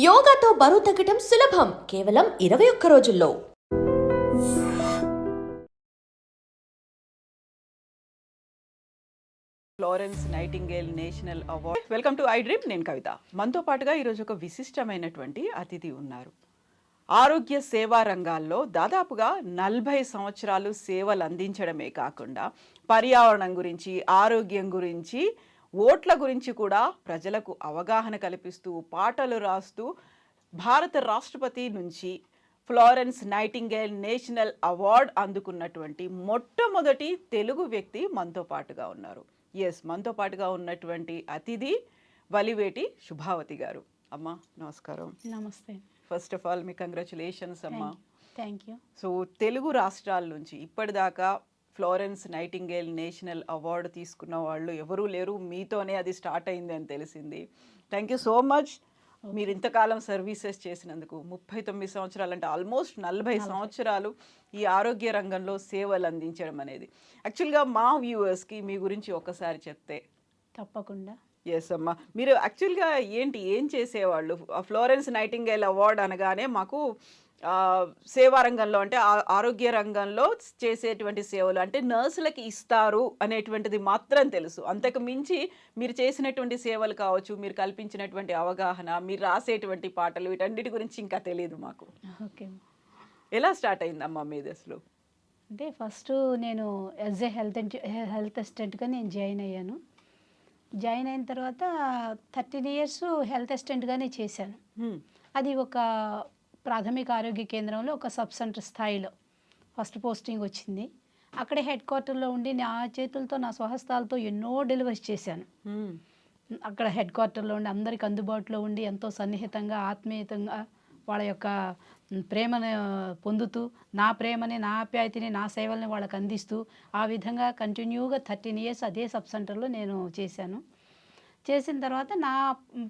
యోగాతో బరువు తగ్గటం సులభం కేవలం 21 రోజుల్లో. Florence nightingale national award. Welcome to I dream. నేను కవిత. మనతో పాటుగా ఈరోజు ఒక విశిష్టమైనటువంటి అతిథి ఉన్నారు. ఆరోగ్య సేవా రంగాల్లో దాదాపుగా 40 సంవత్సరాలు సేవలు అందించడమే కాకుండా పర్యావరణం గురించి, ఆరోగ్యం గురించి, ఓట్ల గురించి కూడా ప్రజలకు అవగాహన కల్పిస్తూ, పాటలు రాస్తూ భారత రాష్ట్రపతి నుంచి ఫ్లోరెన్స్ నైటింగేల్ నేషనల్ అవార్డ్ అందుకున్నటువంటి మొట్టమొదటి తెలుగు వ్యక్తి మనతో పాటుగా ఉన్నారు. మనతో పాటుగా ఉన్నటువంటి అతిథి వలివేటి శుభావతి గారు. అమ్మా నమస్కారం. నమస్తే. ఫస్ట్ ఆఫ్ ఆల్ మీ కంగ్రాచులేషన్స్ అమ్మా. Thank you. సో తెలుగు రాష్ట్రాల నుంచి ఇప్పటిదాకా ఫ్లోరెన్స్ నైటింగేల్ నేషనల్ అవార్డు తీసుకున్న వాళ్ళు ఎవరూ లేరు, మీతోనే అది స్టార్ట్ అయింది అని తెలిసింది. Thank you so much. మీరు ఇంతకాలం సర్వీసెస్ చేసినందుకు 39 సంవత్సరాలు అంటే ఆల్మోస్ట్ 40 సంవత్సరాలు ఈ ఆరోగ్య రంగంలో సేవలు అందించడం అనేది యాక్చువల్గా మా వ్యూవర్స్కి మీ గురించి ఒక్కసారి చెప్తే. తప్పకుండా. అమ్మా, మీరు యాక్చువల్గా ఏం చేసేవాళ్ళు? ఫ్లోరెన్స్ నైటింగేల్ అవార్డ్ అనగానే మాకు సేవా రంగంలో అంటే ఆరోగ్య రంగంలో చేసేటువంటి సేవలు అంటే నర్సులకి ఇస్తారు అనేటువంటిది మాత్రం తెలుసు. అంతకు మించి మీరు చేసినటువంటి సేవలు కావచ్చు, మీరు కల్పించినటువంటి అవగాహన, మీరు రాసేటువంటి పాటలు, వీటన్నిటి గురించి ఇంకా తెలియదు మాకు. ఓకే. ఎలా స్టార్ట్ అయిందమ్మా మీది అసలు? అంటే ఫస్ట్ నేను యాజ్ ఏ హెల్త్ అసిస్టెంట్గా నేను జాయిన్ అయ్యాను. జాయిన్ అయిన తర్వాత 13 years హెల్త్ అసిస్టెంట్గానే చేశాను. అది ఒక ప్రాథమిక ఆరోగ్య కేంద్రంలో ఒక సబ్ సెంటర్ స్థాయిలో ఫస్ట్ పోస్టింగ్ వచ్చింది. అక్కడే హెడ్ క్వార్టర్లో ఉండి నా చేతులతో, నా స్వహస్తాలతో ఎన్నో డెలివరీస్ చేశాను. అక్కడ హెడ్ క్వార్టర్లో ఉండి అందరికి అందుబాటులో ఉండి ఎంతో సన్నిహితంగా, ఆత్మీయతంగా వాళ్ళ యొక్క ప్రేమను పొందుతూ, నా ప్రేమని, నా ఆప్యాయతని, నా సేవల్ని వాళ్ళకి అందిస్తూ ఆ విధంగా కంటిన్యూగా 13 years అదే సబ్ సెంటర్లో నేను చేశాను. చేసిన తర్వాత నా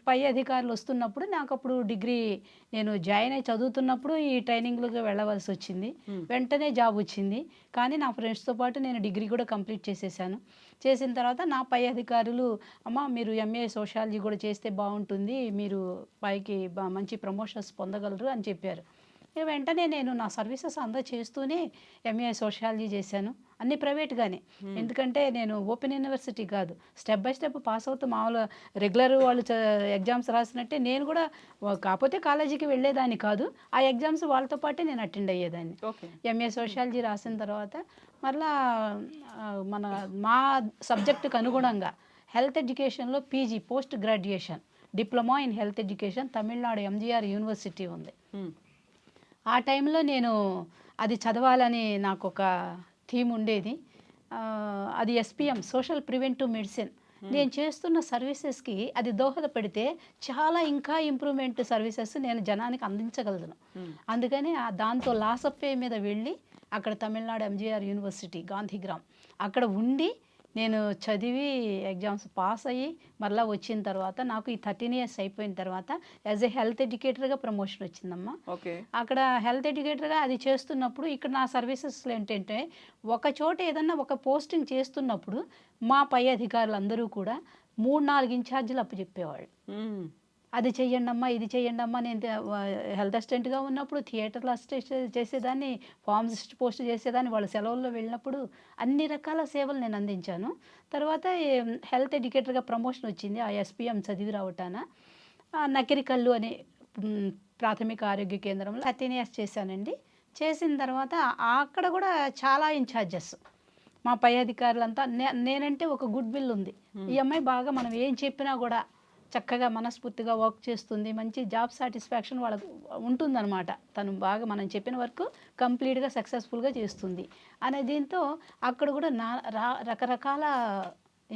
పై అధికారులు వస్తున్నప్పుడు నాకు అప్పుడు డిగ్రీ నేను జాయిన్ అయ్యి చదువుతున్నప్పుడు ఈ ట్రైనింగ్లోకి వెళ్ళవలసి వచ్చింది. వెంటనే జాబ్ వచ్చింది. కానీ నా ఫ్రెండ్స్తో పాటు నేను డిగ్రీ కూడా కంప్లీట్ చేసేసాను. చేసిన తర్వాత నా పై అధికారులు, అమ్మ మీరు ఎంఏ సోషాలజీ కూడా చేస్తే బాగుంటుంది, మీరు పైకి మంచి ప్రమోషన్స్ పొందగలరు అని చెప్పారు. వెంటనే నేను నా సర్వీసెస్ అంతా చేస్తూనే ఎంఏ సోషాలజీ చేశాను. అన్నీ ప్రైవేట్గానే. ఎందుకంటే నేను ఓపెన్ యూనివర్సిటీ కాదు, స్టెప్ బై స్టెప్ పాస్ అవుతూ మామూలుగా రెగ్యులర్ వాళ్ళు ఎగ్జామ్స్ రాసినట్టే నేను కూడా, కాకపోతే కాలేజీకి వెళ్ళేదాన్ని కాదు, ఆ ఎగ్జామ్స్ వాళ్ళతో పాటే నేను అటెండ్ అయ్యేదాన్ని. ఎంఏ సోషాలజీ రాసిన తర్వాత మరలా మా సబ్జెక్టుకు అనుగుణంగా హెల్త్ ఎడ్యుకేషన్లో PG post graduation diploma in health education Tamil Nadu MGR university ఉంది. ఆ టైంలో నేను అది చదవాలని నాకు ఒక థీమ్ ఉండేది. అది ఎస్పీఎం సోషల్ ప్రివెంటివ్ మెడిసిన్. నేను చేస్తున్న సర్వీసెస్కి అది దోహదపడితే చాలా ఇంకా ఇంప్రూవ్మెంట్ సర్వీసెస్ నేను జనానికి అందించగలను. అందుకని దాంతో లాస్ ఆఫ్ పే మీద వెళ్ళి అక్కడ తమిళనాడు ఎంజీఆర్ యూనివర్సిటీ గాంధీగ్రామ్ అక్కడ ఉండి నేను చదివి ఎగ్జామ్స్ పాస్ అయ్యి మళ్ళీ వచ్చిన తర్వాత నాకు ఈ 13 years అయిపోయిన తర్వాత యాజ్ ఏ హెల్త్ ఎడ్యుకేటర్గా ప్రమోషన్ వచ్చిందమ్మా. అక్కడ హెల్త్ ఎడ్యుకేటర్గా అది చేస్తున్నప్పుడు ఇక్కడ నా సర్వీసెస్లో ఏంటంటే ఒక చోట ఏదన్నా ఒక పోస్టింగ్ చేస్తున్నప్పుడు మా పై అధికారులు అందరూ కూడా 3-4 ఇన్ఛార్జీలు అప్పచెప్పేవాళ్ళు. అది చెయ్యండి అమ్మా, ఇది చెయ్యండి అమ్మా. నేను హెల్త్ అసిస్టెంట్గా ఉన్నప్పుడు థియేటర్లో అసిస్టెంట్ చేసేదాన్ని, ఫార్మసిస్ట్ పోస్ట్ చేసేదాన్ని, వాళ్ళ సెలవుల్లో వెళ్ళినప్పుడు అన్ని రకాల సేవలు నేను అందించాను. తర్వాత హెల్త్ ఎడ్యుకేటర్గా ప్రమోషన్ వచ్చింది ఆ ఎస్పీఎం చదివి రావటాన. నకిరికల్లు అనే ప్రాథమిక ఆరోగ్య కేంద్రంలో 13 years చేశానండి. చేసిన తర్వాత అక్కడ కూడా చాలా ఇన్ఛార్జెస్ మా పై అధికారులంతా, నేనంటే ఒక గుడ్ విల్ ఉంది. ఈ అమ్మాయి బాగా మనం ఏం చెప్పినా కూడా చక్కగా మనస్ఫూర్తిగా వర్క్ చేస్తుంది, మంచి జాబ్ సాటిస్ఫాక్షన్ వాళ్ళకు ఉంటుందన్నమాట. తను బాగా మనం చెప్పిన వర్క్ కంప్లీట్గా సక్సెస్ఫుల్గా చేస్తుంది అనే దీంతో అక్కడ కూడా రకరకాల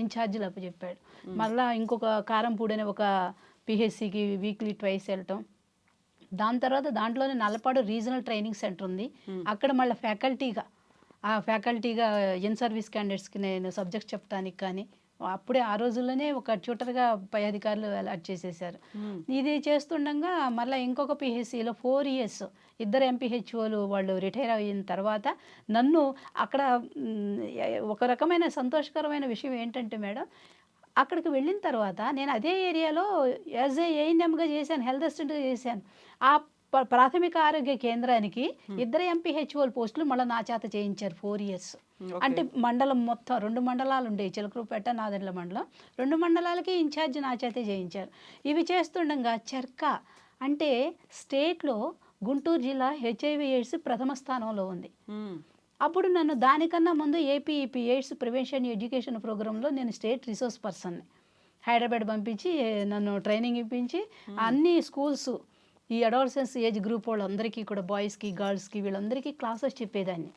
ఇన్ఛార్జీలు అప్పచెప్పాడు. మళ్ళీ ఇంకొక కారంపూడి అనే ఒక పిహెచ్సికి వీక్లీ ట్వైస్ వెళ్ళటం. దాని తర్వాత దాంట్లోనే నల్లపాడు రీజనల్ ట్రైనింగ్ సెంటర్ ఉంది, అక్కడ మళ్ళీ ఫ్యాకల్టీగా ఇన్ సర్వీస్ క్యాండిడేట్స్కి నేను సబ్జెక్ట్స్ చెప్పడానికి కానీ అప్పుడే ఆ రోజుల్లోనే ఒక ట్యూటర్గా పై అధికారులు అలాట్ చేసేసారు. ఇది చేస్తుండగా మళ్ళీ ఇంకొక పిహెచ్సిలో 4 years ఇద్దరు ఎంపీహెచ్ఓలు వాళ్ళు రిటైర్ అయిన తర్వాత నన్ను అక్కడ ఒక రకమైన సంతోషకరమైన విషయం ఏంటంటే మేడం, అక్కడికి వెళ్ళిన తర్వాత నేను అదే ఏరియాలో యాజ్ ఏ ఏఎన్ఎంగా చేశాను, హెల్త్ అసిస్టెంట్గా చేశాను. ఆ ప్రాథమిక ఆరోగ్య కేంద్రానికి 2 ఎంపీహెచ్ఓల పోస్టులు మళ్ళీ నా చేత చేయించారు 4 ఇయర్స్. అంటే మండలం మొత్తం 2 మండలాలు ఉండేవి, చిలకలూరుపేట, నాదెండ్ల మండలం. 2 మండలాలకి ఇన్ఛార్జ్ నా చేతే చేయించారు. ఇవి చేస్తుండగా చెర్కా అంటే స్టేట్లో గుంటూరు జిల్లా హెచ్ఐవి ఎయిడ్స్ ప్రథమ స్థానంలో ఉంది. అప్పుడు నన్ను దానికన్నా ముందు ఏపీఈపీ ఎయిడ్స్ ప్రివెన్షన్ ఎడ్యుకేషన్ ప్రోగ్రాంలో నేను స్టేట్ రిసోర్స్ పర్సన్ని హైదరాబాద్ పంపించి నన్ను ట్రైనింగ్ ఇప్పించి అన్ని స్కూల్స్ ఈ అడాలసెన్స్ ఏజ్ గ్రూప్ వాళ్ళందరికీ కూడా బాయ్స్కి గర్ల్స్కి వీళ్ళందరికీ క్లాసెస్ చెప్పేదాన్ని.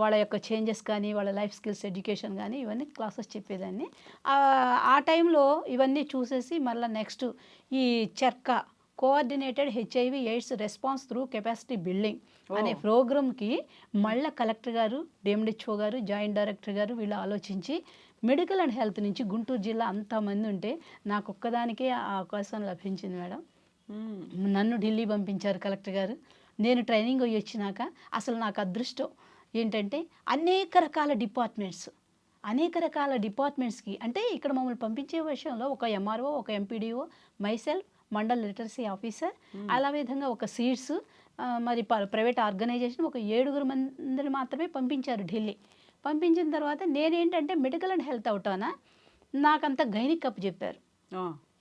వాళ్ళ యొక్క చేంజెస్ కానీ వాళ్ళ లైఫ్ స్కిల్స్ ఎడ్యుకేషన్ కానీ ఇవన్నీ క్లాసెస్ చెప్పేదాన్ని. ఆ టైంలో ఇవన్నీ చూసేసి మళ్ళీ నెక్స్ట్ ఈ చెర్కా coordinated HIV AIDS response through capacity building అనే ప్రోగ్రామ్కి మళ్ళీ కలెక్టర్ గారు, డిఎండిహెచ్ఓ గారు, జాయింట్ డైరెక్టర్ గారు వీళ్ళు ఆలోచించి మెడికల్ అండ్ హెల్త్ నుంచి గుంటూరు జిల్లా అంతమంది ఉంటే నాకు ఒక్కదానికే ఆ అవకాశం లభించింది మేడం. నన్ను ఢిల్లీ పంపించారు కలెక్టర్ గారు. నేను ట్రైనింగ్ అయ్యి వచ్చినాక అసలు నాకు అదృష్టం ఏంటంటే అనేక రకాల డిపార్ట్మెంట్స్కి అంటే ఇక్కడ మమ్మల్ని పంపించే విషయంలో ఒక ఎంఆర్ఓ, ఒక MPDO, myself, mandal literacy officer, అలా విధంగా ఒక సీడ్స్, మరి ప్రైవేట్ ఆర్గనైజేషన్ ఒక 7 మందిని మాత్రమే పంపించారు ఢిల్లీ. పంపించిన తర్వాత నేనేంటంటే మెడికల్ అండ్ హెల్త్ అవుతానా నాకంత గైనిక్ అప్పు చెప్పారు.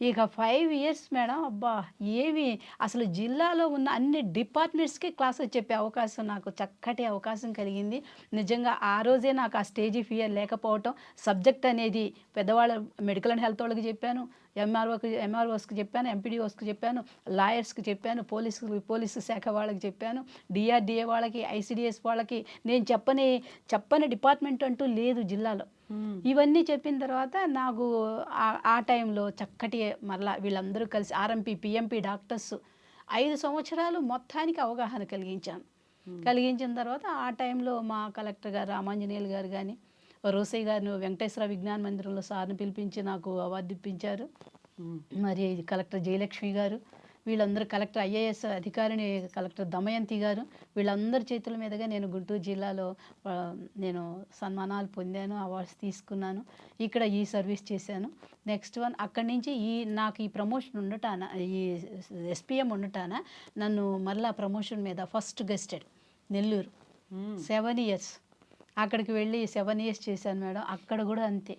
ఇక 5 ఇయర్స్ మేడం, అబ్బా ఏమి అసలు జిల్లాలో ఉన్న అన్ని డిపార్ట్మెంట్స్కి క్లాసెస్ చెప్పే అవకాశం, నాకు చక్కటి అవకాశం కలిగింది. నిజంగా ఆ రోజే నాకు ఆ స్టేజీ ఫియర్ లేకపోవటం, సబ్జెక్ట్ అనేది పెద్దవాళ్ళ మెడికల్ అండ్ హెల్త్ వాళ్ళకి చెప్పాను, ఎంఆర్ఓస్కి చెప్పాను, ఎంపీడీఓస్కి చెప్పాను, లాయర్స్కి చెప్పాను, పోలీసు శాఖ వాళ్ళకి చెప్పాను, డిఆర్డిఏ వాళ్ళకి, ఐసిడిఎస్ వాళ్ళకి. నేను చెప్పని డిపార్ట్మెంట్ అంటూ లేదు జిల్లాలో. ఇవన్నీ చెప్పిన తర్వాత నాకు ఆ టైంలో చక్కటి మరలా వీళ్ళందరూ కలిసి ఆర్ఎంపీ, పిఎంపీ డాక్టర్స్ 5 సంవత్సరాలు మొత్తానికి అవగాహన కలిగించిన తర్వాత ఆ టైంలో మా కలెక్టర్ గారు రామాంజనేయులు గారు కానీ, రోసయ్య గారిని వెంకటేశ్వర విజ్ఞాన మందిరంలో సార్ని పిలిపించి నాకు అవార్డు ఇప్పించారు. మరి కలెక్టర్ జయలక్ష్మి గారు, వీళ్ళందరూ కలెక్టర్ ఐఏఎస్ అధికారిని కలెక్టర్ దమయంతి గారు, వీళ్ళందరి చేతుల మీదుగా నేను గుంటూరు జిల్లాలో నేను సన్మానాలు పొందాను, అవార్డ్స్ తీసుకున్నాను. ఇక్కడ ఈ సర్వీస్ చేశాను. నెక్స్ట్ వన్ అక్కడి నుంచి నాకు ఈ ప్రమోషన్ ఉండటాన, ఈ ఎస్పీఎం ఉండటాన నన్ను మళ్ళా ప్రమోషన్ మీద ఫస్ట్ గెస్టెడ్ నెల్లూరు 7 ఇయర్స్ అక్కడికి వెళ్ళి 7 ఇయర్స్ చేశాను మేడం. అక్కడ కూడా అంతే,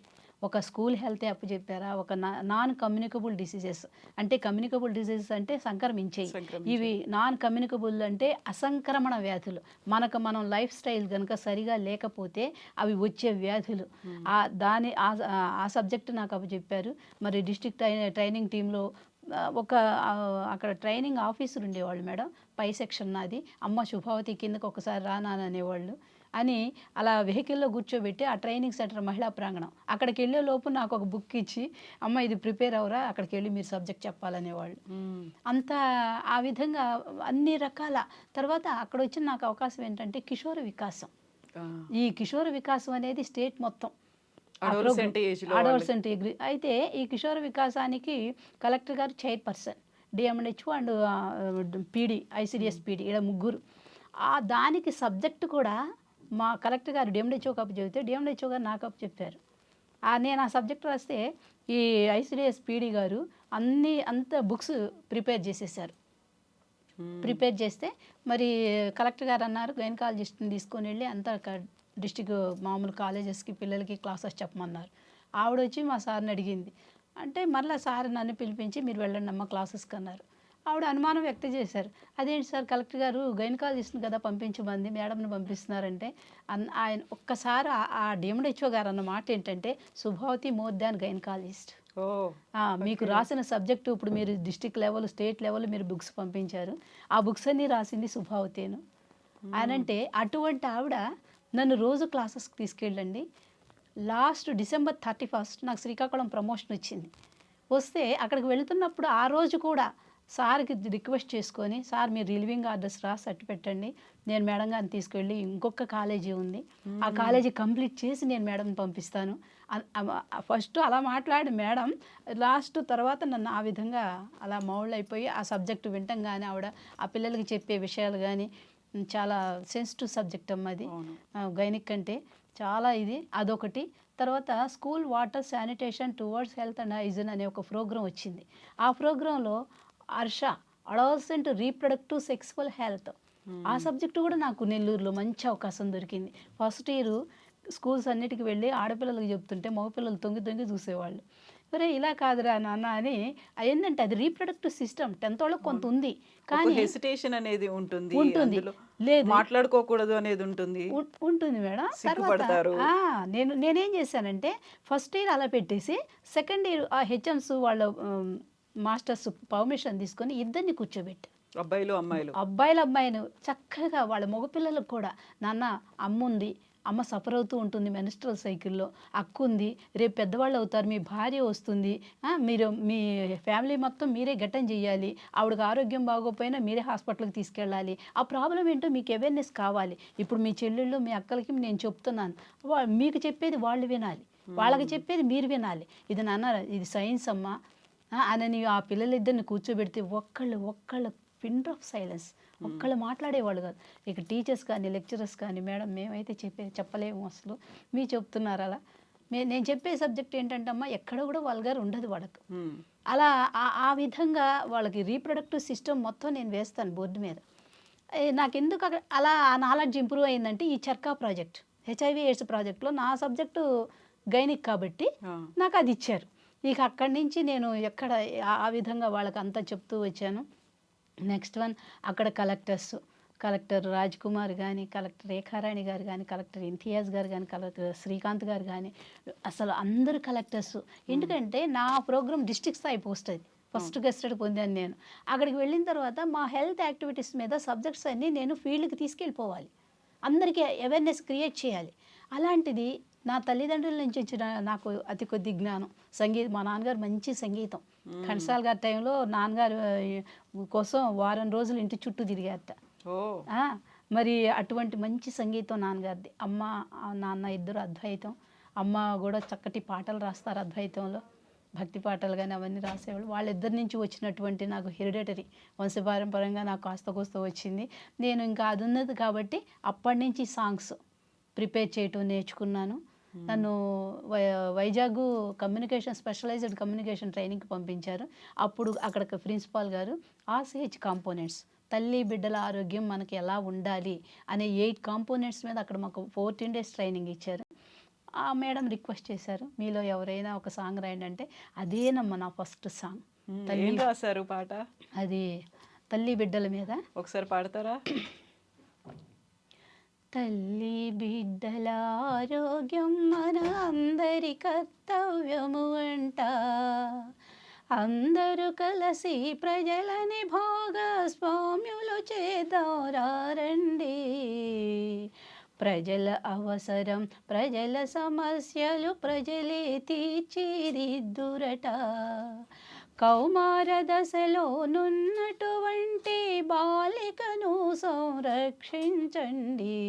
ఒక స్కూల్ హెల్త్ అప్పు చెప్పారా, ఒక నాన్ కమ్యూనికబుల్ డిసీజెస్ అంటే కమ్యూనికబుల్ డిసీజెస్ అంటే సంక్రమించేవి, ఇవి నాన్ కమ్యూనికబుల్ అంటే అసంక్రమణ వ్యాధులు. మనం లైఫ్ స్టైల్ కనుక సరిగా లేకపోతే అవి వచ్చే వ్యాధులు. ఆ సబ్జెక్ట్ నాకు అప్పు చెప్పారు. మరి డిస్ట్రిక్ట్ ట్రైనింగ్ టీంలో అక్కడ ట్రైనింగ్ ఆఫీసర్ ఉండేవాళ్ళు మేడం. పై సెక్షన్ నాది. అమ్మ శుభావతి కిందకు ఒకసారి రానానేవాళ్ళు అని అలా వెహికల్లో కూర్చోబెట్టి ఆ ట్రైనింగ్ సెంటర్ మహిళా ప్రాంగణం అక్కడికి వెళ్ళే లోపు నాకు ఒక బుక్ ఇచ్చి, అమ్మ ఇది ప్రిపేర్ అవరా, అక్కడికి వెళ్ళి మీరు సబ్జెక్ట్ చెప్పాలనేవాళ్ళు. అంతా ఆ విధంగా అన్ని రకాల. తర్వాత అక్కడ వచ్చిన నాకు అవకాశం ఏంటంటే కిషోర వికాసం. ఈ కిషోర వికాసం అనేది స్టేట్ మొత్తం అడోలసెంట్ అయితే ఈ కిషోర వికాసానికి కలెక్టర్ గారు chairperson, DMDHO and PD, ICDS PD, ఇలా 3. దానికి సబ్జెక్టు కూడా మా కలెక్టర్ గారు డిఎండిహెచ్ఓ కప్పు చెబితే డిఎండిహెచ్ఓ గారు నాకు అప్పు చెప్పారు. నేను ఆ సబ్జెక్ట్ రాస్తే ఈ ఐసిడిఎస్ పీడీ గారు అంత బుక్స్ ప్రిపేర్ చేసేసారు. ప్రిపేర్ చేస్తే మరి కలెక్టర్ గారు అన్నారు గైనకాలజిస్ట్ని తీసుకొని వెళ్ళి అంతా డిస్టిక్ మామూలు కాలేజెస్కి పిల్లలకి క్లాసెస్ చెప్పమన్నారు. ఆవిడ వచ్చి మా సార్ని అడిగింది. అంటే మళ్ళీ సార్ నన్ను పిలిపించి మీరు వెళ్ళండి అమ్మ క్లాసెస్కి అన్నారు. ఆవిడ అనుమానం వ్యక్తం చేశారు. అదేంటి సార్ కలెక్టర్ గారు గైనకాలజిస్ట్ని కదా పంపించమంది, మేడంని పంపిస్తున్నారంటే ఆయన ఒక్కసారి ఆ డిఎండిహెచ్ఓ గారు అన్న మాట ఏంటంటే శుభావతి మోర్ దాన్ గైనకాలజిస్ట్. మీకు రాసిన సబ్జెక్టు ఇప్పుడు మీరు డిస్ట్రిక్ట్ లెవెల్, స్టేట్ లెవెల్ మీరు బుక్స్ పంపించారు, ఆ బుక్స్ అన్నీ రాసింది శుభావతేను అనంటే అటువంటి ఆవిడ నన్ను రోజు క్లాసెస్కి తీసుకెళ్ళండి. లాస్ట్ December 31 నాకు శ్రీకాకుళం ప్రమోషన్ వచ్చింది. వస్తే అక్కడికి వెళుతున్నప్పుడు ఆ రోజు కూడా సార్కి రిక్వెస్ట్ చేసుకొని, సార్ మీరు రిలీవింగ్ ఆర్డర్స్ రాసి అట్టు పెట్టండి, నేను మేడం గారిని తీసుకెళ్ళి ఇంకొక కాలేజీ ఉంది ఆ కాలేజీ కంప్లీట్ చేసి నేను మేడంని పంపిస్తాను. ఫస్ట్ అలా మాట్లాడి మేడం లాస్ట్ తర్వాత నన్ను ఆ విధంగా అలా మౌల్డ్ అయిపోయి ఆ సబ్జెక్టు వింటాం కానీ ఆవిడ ఆ పిల్లలకి చెప్పే విషయాలు కానీ చాలా సెన్సిటివ్ సబ్జెక్ట్ అమ్మ అది గైనిక్ అంటే. చాలా ఇది అదొకటి. తర్వాత school water sanitation towards health and hygiene అనే ఒక ప్రోగ్రాం వచ్చింది. ఆ ప్రోగ్రాంలో Harsha adolescent reproductive sexual health ఆ సబ్జెక్టు కూడా నాకు నెల్లూరులో మంచి అవకాశం దొరికింది. ఫస్ట్ ఇయర్ స్కూల్స్ అన్నిటికి వెళ్ళి ఆడపిల్లలకు చెప్తుంటే మగపిల్లలు తొంగి తొంగి చూసేవాళ్ళు. సరే ఇలా కాదురా నాన్న అని ఏంటంటే అది రీప్రొడక్టివ్ సిస్టమ్ 10th వాళ్ళకి కొంత ఉంది కానీ హెసిటేషన్ అనేది ఉంటుంది, ఉంటుంది అందులో లేదు మాట్లాడుకోకూడదు అనేది ఉంటుంది, ఉంటుంది మేడం. తర్వాత సిగ్గుపడతారు. నేనేం చేశానంటే ఫస్ట్ ఇయర్ అలా పెట్టేసి సెకండ్ ఇయర్ ఆ హెచ్ఎంస్ వాళ్ళ మాస్టర్స్ పర్మిషన్ తీసుకొని ఇద్దరిని కూర్చోబెట్టి అబ్బాయిలు అమ్మాయిలు అమ్మాయిని చక్కగా వాళ్ళ మగపిల్లలకు కూడా నాన్న అమ్మ ఉంది, అమ్మ సఫర్ అవుతూ ఉంటుంది మెన్స్ట్రల్ సైకిల్లో, అక్క ఉంది, రేపు పెద్దవాళ్ళు అవుతారు, మీ భార్య వస్తుంది, మీరు మీ ఫ్యామిలీ మొత్తం మీరే గట్టం చేయాలి, ఆవిడకి ఆరోగ్యం బాగోపోయినా మీరే హాస్పిటల్కి తీసుకెళ్ళాలి, ఆ ప్రాబ్లం ఏంటో మీకు అవేర్నెస్ కావాలి. ఇప్పుడు మీ చెల్లెళ్ళు మీ అక్కలకి నేను చెప్తున్నాను, మీకు చెప్పేది వాళ్ళు వినాలి, వాళ్ళకి చెప్పేది మీరు వినాలి. ఇది నాన్న ఇది సైన్స్ అమ్మా అని ఆ పిల్లలిద్దరిని కూర్చోబెడితే ఒక్కళ్ళు పిన్ ఆఫ్ సైలెన్స్ ఒక్కళ్ళు మాట్లాడేవాళ్ళు కాదు. ఇక టీచర్స్ కానీ లెక్చరర్స్ కానీ మేడం మేమైతే చెప్పలేము అసలు మీరు చెప్తున్నారు అలా. నేను చెప్పే సబ్జెక్ట్ ఏంటంటే అమ్మా ఎక్కడ కూడా వల్గర్ ఉండదు వాళ్ళకు. అలా ఆ విధంగా వాళ్ళకి రీప్రొడక్టివ్ సిస్టమ్ మొత్తం నేను వేస్తాను బోర్డు మీద. నాకు ఎందుకు అలా ఆ నాలెడ్జ్ ఇంప్రూవ్ అయిందంటే ఈ చర్కా ప్రాజెక్ట్ HIV ఎయిడ్స్ ప్రాజెక్ట్లో నా సబ్జెక్టు గైనిక్ కాబట్టి నాకు అది ఇచ్చారు. ఇక అక్కడి నుంచి నేను ఎక్కడ ఆ విధంగా వాళ్ళకి అంతా చెప్తూ వచ్చాను. నెక్స్ట్ వన్ అక్కడ కలెక్టర్ రాజ్ కుమార్ కానీ, కలెక్టర్ రేఖారాణి గారు కానీ, కలెక్టర్ ఇంతియాజ్ గారు కానీ, కలెక్టర్ శ్రీకాంత్ గారు కానీ, అసలు అందరు కలెక్టర్స్. ఎందుకంటే నా ప్రోగ్రామ్ డిస్ట్రిక్ట్ స్థాయి పోస్ట్ అది ఫస్ట్ గెస్టెడ్ పొందాను నేను. అక్కడికి వెళ్ళిన తర్వాత మా హెల్త్ యాక్టివిటీస్ మీద సబ్జెక్ట్స్ అన్నీ నేను ఫీల్డ్కి తీసుకెళ్ళిపోవాలి, అందరికీ అవేర్నెస్ క్రియేట్ చేయాలి. అలాంటిది నా తల్లిదండ్రుల నుంచి వచ్చిన నాకు అతి కొద్ది జ్ఞానం మా నాన్నగారు మంచి సంగీతం ఘంటసాల గారి టైంలో నాన్నగారు కోసం వారం రోజులు ఇంటి చుట్టూ తిరిగారట. మరి అటువంటి మంచి సంగీతం నాన్నగారిది. అమ్మ నాన్న ఇద్దరు అద్వైతం, అమ్మ కూడా చక్కటి పాటలు రాస్తారు అద్వైతంలో, భక్తి పాటలు కానీ అవన్నీ రాసేవాళ్ళు. వాళ్ళిద్దరి నుంచి వచ్చినటువంటి నాకు హెరిడేటరీ వంశపారంపరంగా నాకు కాస్త కోస్త వచ్చింది. నేను ఇంకా అది ఉన్నది కాబట్టి అప్పటి నుంచి సాంగ్స్ ప్రిపేర్ చేయటం నేర్చుకున్నాను. నన్ను వైజాగ్ స్పెషలైజ్డ్ కమ్యూనికేషన్ ట్రైనింగ్కి పంపించారు. అప్పుడు అక్కడ ప్రిన్సిపాల్ గారు RCH కాంపోనెంట్స్ తల్లి బిడ్డల ఆరోగ్యం మనకి ఎలా ఉండాలి అనే 8 కాంపోనెంట్స్ మీద అక్కడ మాకు 14 days ట్రైనింగ్ ఇచ్చారు. ఆ మేడం రిక్వెస్ట్ చేశారు, మీలో ఎవరైనా ఒక సాంగ్ రాయండి అంటే అదేనమ్మా నా ఫస్ట్ సాంగ్. ఏం రాశారు పాట? అది తల్లి బిడ్డల మీద. ఒకసారి పాడతారా? తల్లి బిడ్డల ఆరోగ్యం మన అందరి కర్తవ్యము అంట, అందరూ కలిసి ప్రజలని భాగస్వామ్యులు చేద్దారండి, ప్రజల అవసరం ప్రజల సమస్యలు ప్రజలే తీర్చిదిద్దురట, కౌమార దశలో నున్నటువంటి బాలికను సంరక్షించండి,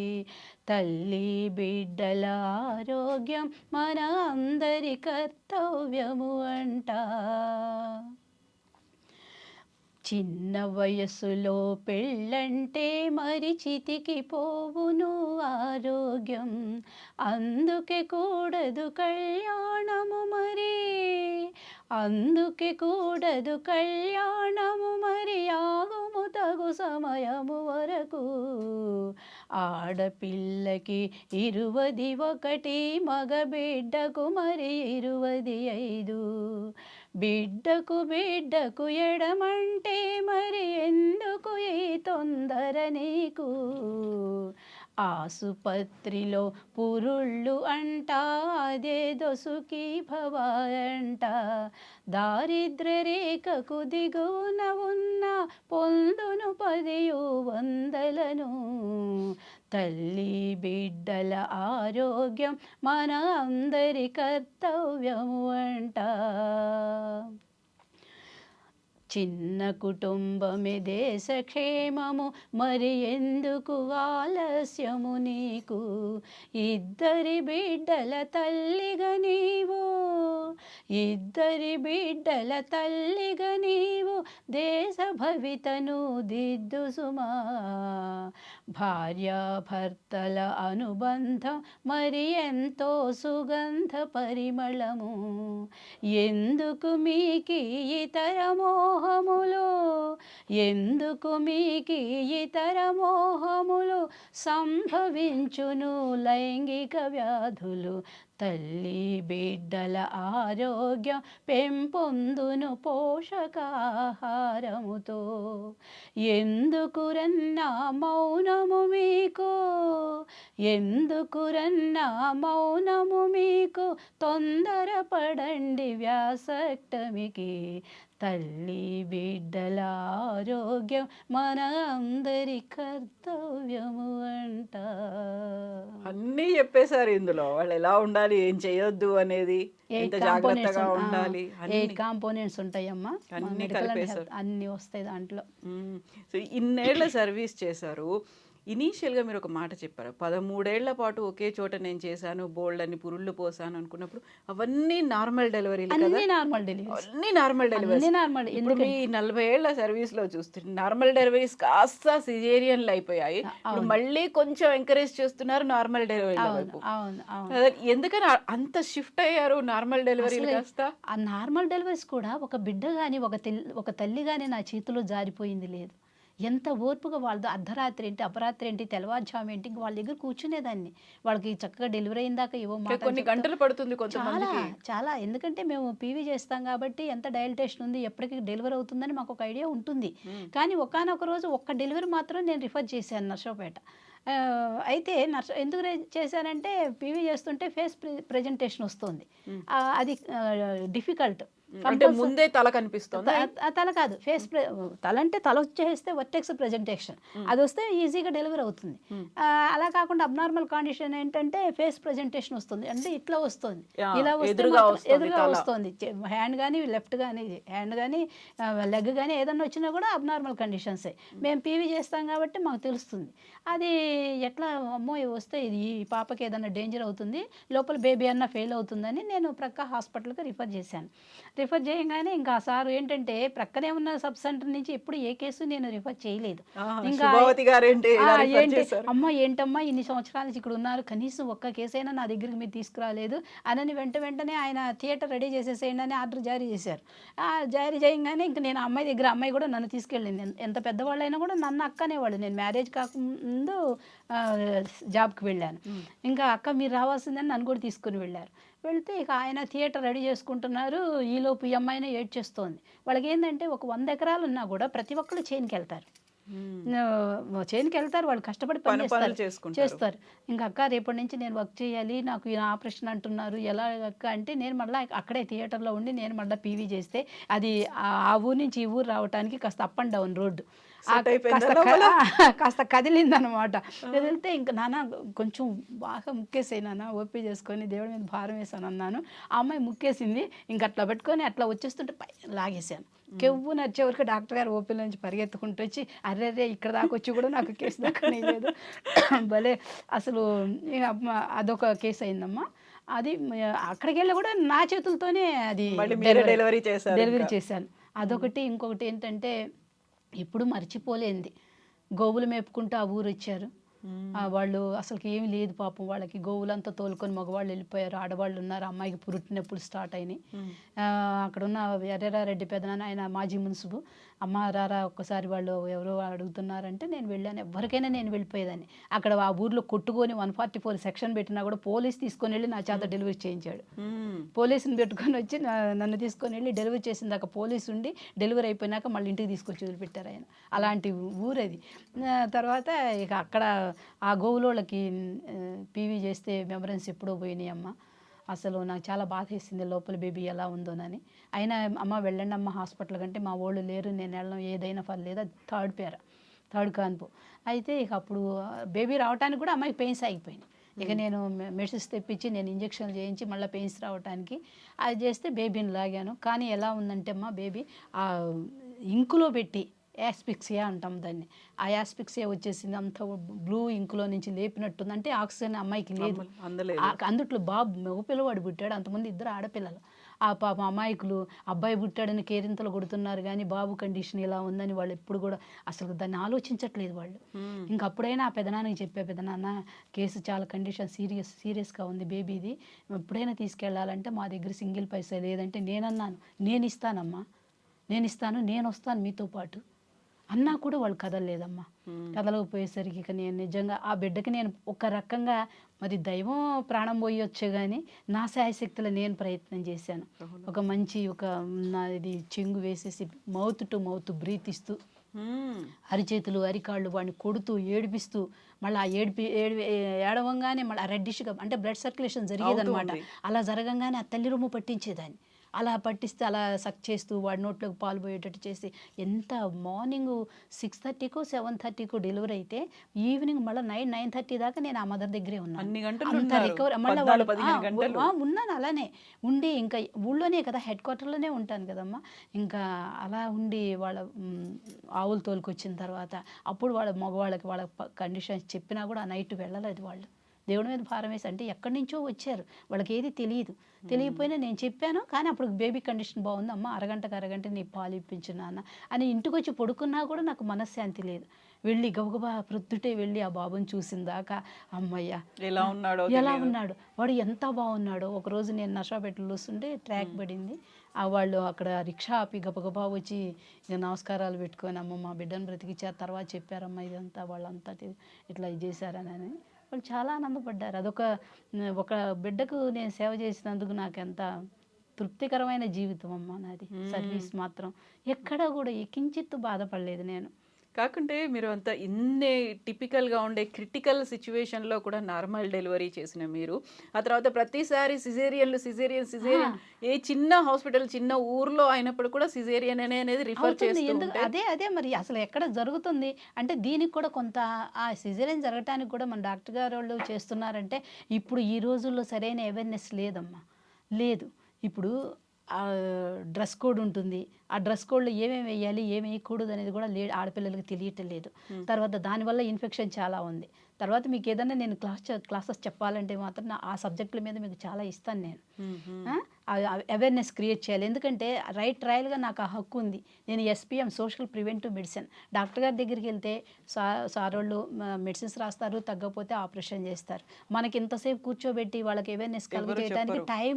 తల్లి బిడ్డల ఆరోగ్యం మన అందరి కర్తవ్యము అంట. చిన్న వయసులో పెళ్ళంటే మరి చితికి పోవును ఆరోగ్యం, అందుకే కూడదు కళ్యాణము మరి, అందుకే కూడదు కళ్యాణము మరి, ఆగుము తగు సమయము వరకు, ఆడపిల్లకి 21, మగబిడ్డకు మరి 25, బిడ్డకు ఎడమంటే మరి ఎందుకు ఈ తొందర నీకు, ఆసుపత్రిలో పురుళ్ళు అంట అదేదో సుఖీ భవ అంట, దారిద్ర్య రేఖకు దిగువన ఉన్న పొందును 10,100లను, తల్లి బిడ్డల ఆరోగ్యం మన అందరి కర్తవ్యము అంట. చిన్న కుటుంబమే దేశ క్షేమము, మరి ఎందుకు ఆలస్యము నీకు? ఇద్దరి బిడ్డల తల్లిగా నీవు, ఇద్దరి బిడ్డల తల్లిగా నీవు, దేశ భవితను దిద్దు సుమా. భార్యాభర్తల అనుబంధం మరి ఎంతో సుగంధ పరిమళము, ఎందుకు మీకి ఇతర మోహములు, ఎందుకు మీకి ఇతర మోహములు, సంభవించును లైంగిక వ్యాధులు. తల్లి బిడ్డల ఆరోగ్యం పెంపొందును పోషకాహారముతో. ఎందుకురన్నా మౌనము మీకు, ఎందుకురన్నా మౌనము మీకు, తొందరపడండి వ్యాసక్టమికి. తల్లి బిడ్డల ఆరోగ్యం మన అందరి కర్తవ్యము అంట. అన్నీ చెప్పేశారు ఇందులో, వాళ్ళు ఎలా ఉండాలి, ఏం చేయొద్దు అనేది, ఎంత జాగ్రత్తగా ఉండాలి, 8 కాంపోనెంట్స్ ఉంటాయమ్మా. అన్నీ మెడికల్ అండ్ కలిపేశారు. హెల్త్ అన్నీ వస్తాయి దాంట్లో. సో ఇన్నేళ్ల సర్వీస్ చేశారు. ఇనీషియల్గా మీరు ఒక మాట చెప్పారు, 13 ఏళ్ల పాటు ఒకే చోట నేను చేశాను, బోల్డ్ అని పురుళ్ళు పోసాను అనుకున్నప్పుడు అవన్నీ నార్మల్ డెలివరీలు కదా? అన్ని నార్మల్ డెలివరీ, అన్ని నార్మల్ డెలివరీ. అన్ని నార్మల్. ఇప్పుడు మీ 40 ఏళ్ల సర్వీస్ లో చూస్తుంటే నార్మల్ డెలివరీస్ కాస్త సిజేరియన్లు అయిపోయాయి, ఇప్పుడు మళ్ళీ కొంచెం ఎంకరేజ్ చేస్తున్నారు నార్మల్ డెలివరీ వైపు. అవును అవును. ఎందుకని అంత షిఫ్ట్ అయ్యారు నార్మల్ డెలివరీలు కాస్త? ఆ నార్మల్ డెలివరీస్ కూడా ఒక బిడ్డ కానీ ఒక తల్లి కానీ నా చేతిలో జారిపోయింది లేదు. ఎంత ఓర్పుగా వాళ్ళతో అర్ధరాత్రి ఏంటి, అపరాత్రి ఏంటి, తెల్లవారుజాము ఏంటి, వాళ్ళ దగ్గర కూర్చునేదాన్ని. వాళ్ళకి చక్కగా డెలివరీ అయిందాక ఏవో కొన్ని గంటలు పడుతుంది చాలా కొంతమందికి. చాలా. ఎందుకంటే మేము పీవీ చేస్తాం కాబట్టి ఎంత డైలటేషన్ ఉంది, ఎప్పటికి డెలివరీ అవుతుందని మాకు ఒక ఐడియా ఉంటుంది. కానీ ఒకానొక రోజు ఒక్క డెలివరీ మాత్రం నేను రిఫర్ చేశాను నర్సరావుపేట. అయితే ఎందుకు చేశానంటే పీవీ చేస్తుంటే ఫేస్ ప్రెజెంటేషన్ వస్తుంది, అది డిఫికల్ట్. అంటే ముందే తల కనిపిస్తుంది. తల కాదు, ఫేస్ తల అంటే తల వచ్చేస్తే వర్టెక్స్ ప్రెజెంటేషన్, అది వస్తే ఈజీగా డెలివరీ అవుతుంది. అలా కాకుండా అబ్నార్మల్ కండిషన్ ఏంటంటే ఫేస్ ప్రెజెంటేషన్ వస్తుంది, అంటే ఇట్లా వస్తుంది, ఇలా ఎదురుగా వస్తుంది. హ్యాండ్ కానీ లెఫ్ట్ కానీ హ్యాండ్ కానీ లెగ్ కానీ ఏదన్నా వచ్చినా కూడా అబ్నార్మల్ కండిషన్సే. మేము పీవీ చేస్తాం కాబట్టి మాకు తెలుస్తుంది. అది ఎట్లా అమ్మో వస్తే ఇది ఈ పాపకి ఏదన్నా డేంజర్ అవుతుంది, లోపల బేబీ అన్న ఫెయిల్ అవుతుందని నేను ప్రక్క హాస్పిటల్కి రిఫర్ చేశాను. రిఫర్ చేయగానే ఇంకా సార్ ఏంటంటే ప్రక్కనే ఉన్న సబ్ సెంటర్ నుంచి ఎప్పుడు ఏ కేసు నేను రిఫర్ చేయలేదు. ఇంకా ఏంటి అమ్మ ఏంటమ్మా ఇన్ని సంవత్సరాల నుంచి ఇక్కడ ఉన్నారు, కనీసం ఒక్క కేసు అయినా నా దగ్గరికి మీరు తీసుకురాలేదు అని వెంటనే ఆయన థియేటర్ రెడీ చేసేసేయండి అని ఆర్డర్ జారీ చేశారు. జారీ చేయగానే ఇంకా నేను అమ్మాయి దగ్గర, అమ్మాయి కూడా నన్ను తీసుకెళ్ళింది. ఎంత పెద్దవాళ్ళైనా కూడా నన్ను అక్క అనేవాళ్ళు. నేను మ్యారేజ్ కాకముందు జాబ్కి వెళ్ళాను. ఇంకా అక్క మీరు రావాల్సిందని నన్ను కూడా తీసుకుని వెళ్ళారు. వెళ్తే ఇక ఆయన థియేటర్ రెడీ చేసుకుంటున్నారు, ఈలోపు ఈ అమ్మాయినే ఏడ్చేస్తోంది. వాళ్ళకి ఏంటంటే ఒక 100 ఎకరాలు ఉన్నా కూడా ప్రతి ఒక్కళ్ళు చేనుకి వెళ్తారు, వాళ్ళు కష్టపడి పని చేస్తారు. ఇంకా అక్క రేపటి నుంచి నేను వర్క్ చేయాలి, నాకు ఆపరేషన్ అంటున్నారు, ఎలా అక్క అంటే నేను మళ్ళీ అక్కడే థియేటర్లో ఉండి నేను మళ్ళీ పీవీ చేస్తే అది ఆ ఊరు నుంచి ఈ ఊరు రావడానికి కాస్త అప్ అండ్ డౌన్ రోడ్డు కాస్త కదిలిందనమాట. కదిలితే ఇంకా నాన్న కొంచెం బాగా ముక్కేసాయి నాన్న, ఓపీ చేసుకొని దేవుడి మీద భారం వేసాను అన్నాను. ఆ అమ్మాయి ముక్కేసింది, ఇంక అట్లా పెట్టుకొని అట్లా వచ్చేస్తుంటే పై లాగేశాను. కెవ్వు నచ్చే వరకు డాక్టర్ గారు ఓపీల నుంచి పరిగెత్తుకుంటూ వచ్చి అర్రే ఇక్కడ దాకా వచ్చి కూడా నాకు కేసు దక్కనేలేదు. భలే అసలు అదొక కేసు అయిందమ్మా. అది అక్కడికి వెళ్ళి కూడా నా చేతులతోనే అది డెలివరీ చేశాను. అదొకటి. ఇంకొకటి ఏంటంటే ఎప్పుడు మర్చిపోలేంది, గోవులు మేపుకుంటూ ఆ ఊరు వచ్చారు. వాళ్ళు అసలుకి ఏమి లేదు పాపం, వాళ్ళకి గోవులంతా తోలుకొని మగవాళ్ళు వెళ్ళిపోయారు, ఆడవాళ్ళు ఉన్నారు. అమ్మాయికి పురుటి నొప్పులు స్టార్ట్ అయినాయి. అక్కడ ఉన్న ఎర్రరారెడ్డి పెదనాన్న, ఆయన మాజీ మున్సిపు, అమ్మ రారా ఒక్కసారి వాళ్ళు ఎవరో అడుగుతున్నారంటే నేను వెళ్ళాను. ఎవరికైనా నేను వెళ్ళిపోయేదాన్ని. అక్కడ ఆ ఊర్లో కొట్టుకొని 144 సెక్షన్ పెట్టినా కూడా పోలీస్ తీసుకొని వెళ్ళి నా చేత డెలివరీ చేయించాడు. పోలీసుని పెట్టుకొని వచ్చి నన్ను తీసుకొని వెళ్ళి డెలివరీ చేసిందాక పోలీసు ఉండి డెలివరీ అయిపోయినాక మళ్ళీ ఇంటికి తీసుకొచ్చి వదిలిపెట్టారు ఆయన. అలాంటి ఊరది. తర్వాత ఇక అక్కడ ఆ గోవులోళ్ళకి పీవీ చేస్తే మెమరెన్స్ ఎప్పుడో పోయినాయి అమ్మ. అసలు నాకు చాలా బాధ వేసింది లోపల బేబీ ఎలా ఉందోనని. అయినా అమ్మ వెళ్ళండి అమ్మ హాస్పిటల్ కంటే మా వాళ్ళు లేరు, నేను వెళ్ళడం ఏదైనా పర్లేదు. అది థర్డ్ కాన్పు. అయితే ఇక అప్పుడు బేబీ రావడానికి కూడా అమ్మాయికి పెయిన్స్ ఆగిపోయినాయి. ఇక నేను మెడిసిన్స్ తెప్పించి నేను ఇంజక్షన్లు చేయించి మళ్ళీ పెయిన్స్ రావడానికి అది చేస్తే బేబీని లాగాను. కానీ ఎలా ఉందంటే అమ్మ బేబీ ఇంకులో పెట్టి యాస్పిక్సియా అంటాం దాన్ని. ఆ యాస్పిక్సియా వచ్చేసింది, అంత బ్లూ ఇంకులో నుంచి లేపినట్టుంది. అంటే ఆక్సిజన్ అమ్మాయికి లేదు. అందలేదు. అందుట్లో బాబు మగ పిల్లవాడు పుట్టాడు, అంతమంది 2 ఆడపిల్లలు. ఆ పాప అమాయకులు అబ్బాయి పుట్టాడని కేరింతలు కొడుతున్నారు, కానీ బాబు కండిషన్ ఇలా ఉందని వాళ్ళు ఎప్పుడు కూడా అసలు దాన్ని ఆలోచించట్లేదు వాళ్ళు. ఇంకప్పుడైనా ఆ పెదనాన్నకి చెప్పే, పెదనాన్న కేసు చాలా కండిషన్ సీరియస్గా ఉంది బేబీది, ఎప్పుడైనా తీసుకెళ్ళాలంటే మా దగ్గర సింగిల్ పైసా లేదంటే నేనన్నాను, నేను ఇస్తానమ్మా, నేను వస్తాను మీతో పాటు అన్నా కూడా వాళ్ళు కదలలేదమ్మా. కదలకపోయేసరికి ఇక నేను నిజంగా ఆ బిడ్డకి నేను ఒక రకంగా, మరి దైవం ప్రాణం పోయొచ్చే కానీ నా శాయశక్తులు నేను ప్రయత్నం చేశాను. ఒక మంచి ఇది చెంగు వేసేసి మౌత్ టు మౌత్ బ్రీత్ ఇస్తూ, అరిచేతులు అరికాళ్ళు వాడిని కొడుతూ ఏడిపిస్తూ, మళ్ళీ ఆ ఏడవంగానే మళ్ళీ రెడ్డిష్గా అంటే బ్లడ్ సర్క్యులేషన్ జరిగేదనమాట. అలా జరగంగానే ఆ తల్లి రొమ్ము పట్టించేదాన్ని. అలా పట్టిస్తే అలా సక్ చేస్తూ వాడి నోట్లోకి పాలు పోయేటట్టు చేసి, ఎంత మార్నింగ్ 6:30కో 7:30కో డెలివరీ అయితే ఈవినింగ్ మళ్ళీ 9:30 దాకా నేను ఆ మదర్ దగ్గరే ఉన్నాను. అంత రికవరీ మళ్ళీ ఉన్నాను. అలానే ఉండి ఇంకా ఊళ్ళోనే కదా, హెడ్ క్వార్టర్లోనే ఉంటాను కదమ్మా. ఇంకా అలా ఉండి వాళ్ళ ఆవులు తోలుకొచ్చిన తర్వాత అప్పుడు వాళ్ళ మగవాళ్ళకి వాళ్ళ కండిషన్స్ చెప్పినా కూడా ఆ నైట్ వెళ్ళలేదు వాళ్ళు. దేవుడి మీద భారం వేసి, అంటే ఎక్కడి నుంచో వచ్చారు, వాళ్ళకి ఏది తెలియకపోయినా నేను చెప్పాను. కానీ అప్పుడు బేబీ కండిషన్ బాగుంది అమ్మ, అరగంట నీ పాలు ఇప్పించు నాన్న అని ఇంటికి వచ్చి పడుకున్నా కూడా నాకు మనశ్శాంతి లేదు. వెళ్ళి గబగబా ప్రొద్దుటే వెళ్ళి ఆ బాబుని చూసిందాకా అమ్మయ్య ఎలా ఉన్నాడు వాడు, ఎంత బాగున్నాడో. ఒకరోజు నేను నర్సాపేటలో వస్తుంటే ట్రాక్ పడింది, వాళ్ళు అక్కడ రిక్షా ఆపి గబగబా వచ్చి నమస్కారాలు పెట్టుకొని, అమ్మ మా బిడ్డను బ్రతికిచ్చారు, తర్వాత చెప్పారమ్మా ఇదంతా వాళ్ళంతా ఇట్లా ఇది చేశారని. వాళ్ళు చాలా ఆనందపడ్డారు. ఒక బిడ్డకు నేను సేవ చేసినందుకు నాకు ఎంత తృప్తికరమైన జీవితం అమ్మ నాది. సర్వీస్ మాత్రం ఎక్కడ కూడా కించిత్తు బాధపడలేదు నేను. కాకుంటే మీరు అంత ఇన్నే టిపికల్గా ఉండే క్రిటికల్ సిచ్యువేషన్లో కూడా నార్మల్ డెలివరీ చేసిన మీరు, ఆ తర్వాత ప్రతిసారి సిజేరియన్ ఏ చిన్న హాస్పిటల్ చిన్న ఊర్లో అయినప్పుడు కూడా సిజేరియన్ అనేది రిఫర్ చేస్తుంది. అదే మరి అసలు ఎక్కడ జరుగుతుంది అంటే దీనికి కూడా కొంత ఆ సిజేరియన్ జరగటానికి కూడా మన డాక్టర్ గారు వాళ్ళు చేస్తున్నారంటే, ఇప్పుడు ఈ రోజుల్లో సరైన అవేర్నెస్ లేదమ్మా, లేదు. ఇప్పుడు డ్రెస్ కోడ్ ఉంటుంది, ఆ డ్రెస్ కోడ్లో ఏమేమి వేయాలి ఏమి వేయకూడదు అనేది కూడా ఆడపిల్లలకి తెలియటం లేదు. తర్వాత దానివల్ల ఇన్ఫెక్షన్ చాలా ఉంది. తర్వాత మీకు ఏదన్నా నేను క్లాసెస్ చెప్పాలంటే మాత్రం ఆ సబ్జెక్టుల మీద మీకు చాలా ఇస్తాను నేను. అవేర్నెస్ క్రియేట్ చేయాలి, ఎందుకంటే ట్రయల్గా నాకు ఆ హక్కు ఉంది. నేను SPM social preventive medicine, doctor గారి దగ్గరికి వెళ్తే సార్ వాళ్ళు మెడిసిన్స్ రాస్తారు, తగ్గకపోతే ఆపరేషన్ చేస్తారు. మనకి ఇంతసేపు కూర్చోబెట్టి వాళ్ళకి అవేర్నెస్ కలిగేయడానికి టైం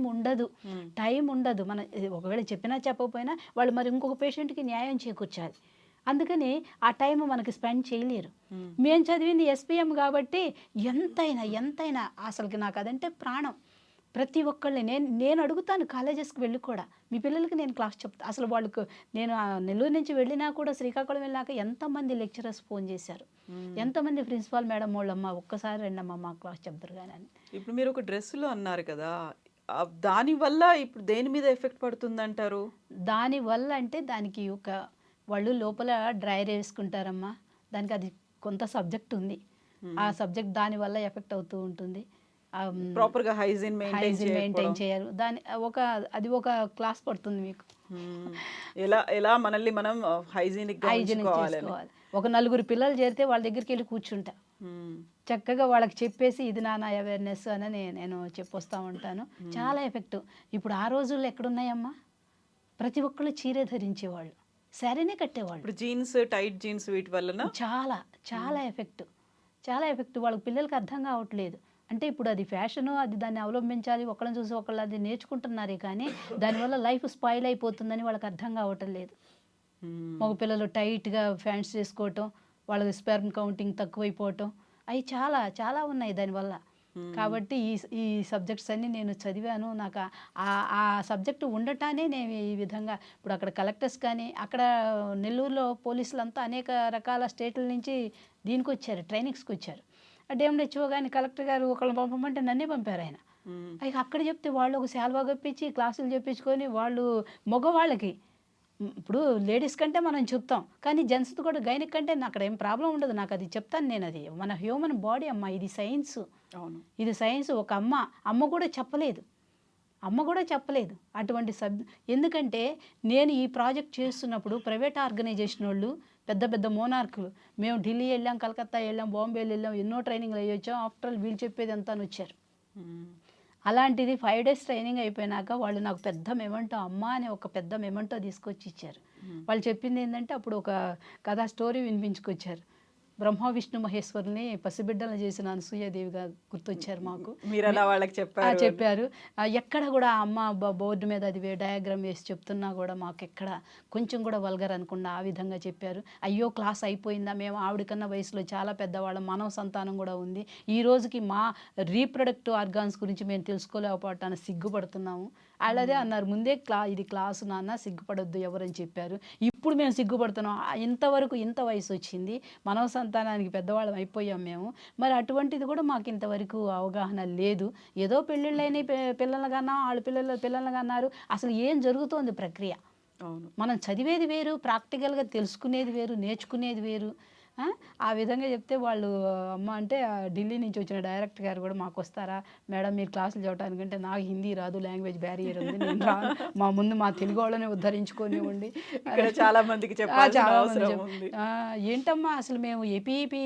ఉండదు. మన ఒకవేళ చెప్పినా చెప్పకపోయినా వాళ్ళు మరి ఇంకొక పేషెంట్కి న్యాయం చేకూర్చాలి, అందుకని ఆ టైం మనకి స్పెండ్ చేయలేరు. మేము చదివింది SPM కాబట్టి ఎంతైనా అసలుకి నాకు అదంటే ప్రాణం. ప్రతి ఒక్కళ్ళని నేను అడుగుతాను, కాలేజెస్కి వెళ్ళి కూడా మీ పిల్లలకి నేను క్లాస్ చెప్తాను. అసలు వాళ్ళకు నేను నెల్లూరు నుంచి వెళ్ళినా కూడా శ్రీకాకుళం వెళ్ళాక ఎంతమంది లెక్చరర్స్ ఫోన్ చేశారు, ఎంతమంది ప్రిన్సిపాల్ మేడం వాళ్ళమ్మ ఒక్కసారి రండమ్మా మా క్లాస్ చెప్తారు కానీ అని. ఇప్పుడు మీరు ఒక డ్రెస్సులో అన్నారు కదా, దానివల్ల ఇప్పుడు దేని మీద ఎఫెక్ట్ పడుతుందంటారు? దానివల్ల అంటే దానికి వాళ్ళు లోపల డ్రైర్ వేసుకుంటారమ్మా, దానికి అది కొంత సబ్జెక్ట్ ఉంది. ఆ సబ్జెక్ట్ దానివల్ల ఎఫెక్ట్ అవుతూ ఉంటుంది. ప్రాపర్గా హైజీన్ మెయింటైన్ చేయాలి. అది ఒక క్లాస్ పడుతుంది మీకు, ఎలా మనల్ని మనం హైజీనిక్ చేసుకోవాలి. ఒక 4 పిల్లలు చేరితే వాళ్ళ దగ్గరికి వెళ్ళి కూర్చుంటా, చక్కగా వాళ్ళకి చెప్పేసి ఇది నాన్న అవేర్నెస్ అని నేను చెప్పొస్తూ ఉంటాను. చాలా ఎఫెక్టివ్. ఇప్పుడు ఆ రోజుల్లో ఎక్కడున్నాయమ్మా, ప్రతి ఒక్కళ్ళు చీరే ధరించేవాళ్ళు, శారీనే కట్టేవాళ్ళు. ఇప్పుడు జీన్స్, టైట్ జీన్స్ వీటి వల్ల చాలా ఎఫెక్ట్ వాళ్ళకి పిల్లలకి అర్థం కావట్లేదు. అంటే ఇప్పుడు అది ఫ్యాషను, అది దాన్ని అవలంబించాలి, ఒకళ్ళని చూసి ఒకళ్ళు అది నేర్చుకుంటున్నారే కానీ దానివల్ల లైఫ్ స్పాయిల్ అయిపోతుందని వాళ్ళకి అర్థం కావటం లేదు. మగ పిల్లలు టైట్గా ఫ్యాంట్స్ చేసుకోవటం, వాళ్ళకి స్పెర్మ్ కౌంటింగ్ తక్కువైపోవటం, అవి చాలా ఉన్నాయి దానివల్ల. కాబట్టి ఈ సబ్జెక్ట్స్ అన్నీ నేను చదివాను. నాకు ఆ సబ్జెక్టు ఉండటానే నేను ఈ విధంగా ఇప్పుడు అక్కడ కలెక్టర్స్ కానీ, అక్కడ నెల్లూరులో పోలీసులు అంతా అనేక రకాల స్టేట్ల నుంచి దీనికి వచ్చారు, ట్రైనింగ్స్కి వచ్చారు. DMHO కానీ కలెక్టర్ గారు ఒకళ్ళని పంపమంటే నన్నే పంపారు ఆయన. అవి అక్కడ చెప్తే వాళ్ళు ఒక శాల్వా కప్పించి క్లాసులు చెప్పించుకొని వాళ్ళు మగవాళ్ళకి, ఇప్పుడు లేడీస్ కంటే మనం చెప్తాం కానీ జెంట్స్ కూడా గైనిక్ కంటే అక్కడ ఏం ప్రాబ్లం ఉండదు. నాకు అది చెప్తాను నేను, అది మన హ్యూమన్ బాడీ అమ్మ, ఇది సైన్స్. అవును, ఇది సైన్స్. ఒక అమ్మ కూడా చెప్పలేదు, అమ్మ కూడా చెప్పలేదు అటువంటి ఎందుకంటే నేను ఈ ప్రాజెక్ట్ చేస్తున్నప్పుడు ప్రైవేట్ ఆర్గనైజేషన్ వాళ్ళు పెద్ద పెద్ద మోనార్కులు మేము ఢిల్లీ వెళ్ళాం, కలకత్తా వెళ్ళాం, బాంబే వెళ్ళాం, ఎన్నో ట్రైనింగ్లు అయ్యొచ్చాం. ఆఫ్టర్ ఆల్ వీళ్ళు చెప్పేది అంతా అని వచ్చారు. అలాంటిది 5 days ట్రైనింగ్ అయిపోయినాక వాళ్ళు నాకు పెద్ద మెమెంటో, అమ్మ అనే ఒక పెద్ద మెమెంటో తీసుకొచ్చి ఇచ్చారు. వాళ్ళు చెప్పింది ఏంటంటే అప్పుడు ఒక కథా స్టోరీ వినిపించుకొచ్చారు. బ్రహ్మ విష్ణు మహేశ్వరుని పసిబిడ్డలు చేసిన అనసూయాదేవి గారు గుర్తొచ్చారు మాకు. మీరు అలా వాళ్ళకి చెప్పారు. ఎక్కడ కూడా అమ్మ బోర్డు మీద అది డయాగ్రామ్ వేసి చెప్తున్నా కూడా మాకు ఎక్కడ కొంచెం కూడా వల్గర్ అనుకుండా ఆ విధంగా చెప్పారు. అయ్యో క్లాస్ అయిపోయిందా, మేము ఆవిడకన్నా వయసులో చాలా పెద్దవాళ్ళం, మానవ సంతానం కూడా ఉంది, ఈ రోజుకి మా రీప్రొడక్టివ్ ఆర్గాన్స్ గురించి మేము తెలుసుకోలేకపోవటానికి సిగ్గుపడుతున్నాము. అలాగే అన్నారు, ముందే ఇది క్లాసు నాన్న, సిగ్గుపడొద్దు ఎవరని చెప్పారు. ఇప్పుడు మేము సిగ్గుపడుతున్నాం, ఇంతవరకు ఇంత వయసు వచ్చింది, మానవ సంతానానికి పెద్దవాళ్ళం అయిపోయాం మేము. మరి అటువంటిది కూడా మాకు ఇంతవరకు అవగాహన లేదు. ఏదో పెళ్ళిళ్ళని పిల్లలు కన్నా పిల్లలు కన్నారు, అసలు ఏం జరుగుతోంది ప్రక్రియ. మనం చదివేది వేరు, ప్రాక్టికల్గా తెలుసుకునేది వేరు, నేర్చుకునేది వేరు. ఆ విధంగా చెప్తే వాళ్ళు అమ్మ అంటే ఢిల్లీ నుంచి వచ్చిన డైరెక్టర్ గారు కూడా మాకు వస్తారా మేడం మీరు క్లాసులు చెప్పడానికంటే నాకు హిందీ రాదు, లాంగ్వేజ్ బ్యారియర్ ఉంది, నేను రాను, మా తెలుగు వాళ్ళని ఉద్ధరించుకోనివ్వండి. చాలా మందికి ఏంటమ్మా అసలు మేము ఏపీఈపీ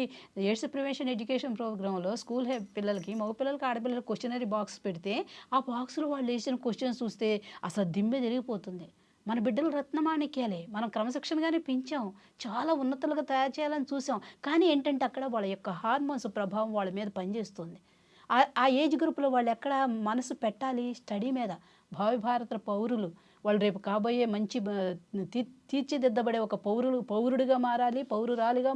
ఎయిడ్స్ ప్రివెన్షన్ ఎడ్యుకేషన్ ప్రోగ్రాంలో స్కూల్ పిల్లలకి, మగపిల్లలకి, ఆడపిల్లలకి క్వశ్చనరీ బాక్స్ పెడితే ఆ బాక్స్లో వాళ్ళు వేసిన క్వశ్చన్స్ చూస్తే అసలు దిమ్మె జరిగిపోతుంది. మన బిడ్డలు రత్నమాణిక్యాలే, మనం క్రమశిక్షణగానే పెంచాం, చాలా ఉన్నతులుగా తయారు చేయాలని చూసాం. కానీ ఏంటంటే అక్కడ వాళ్ళ యొక్క హార్మోన్స్ ప్రభావం వాళ్ళ మీద పనిచేస్తుంది. ఆ ఏజ్ గ్రూప్లో వాళ్ళు ఎక్కడ మనసు పెట్టాలి స్టడీ మీద. భావి భారత పౌరులు వాళ్ళు రేపు కాబోయే మంచి తీర్చిదిద్దబడే ఒక పౌరుడిగా మారాలి, పౌరురాలిగా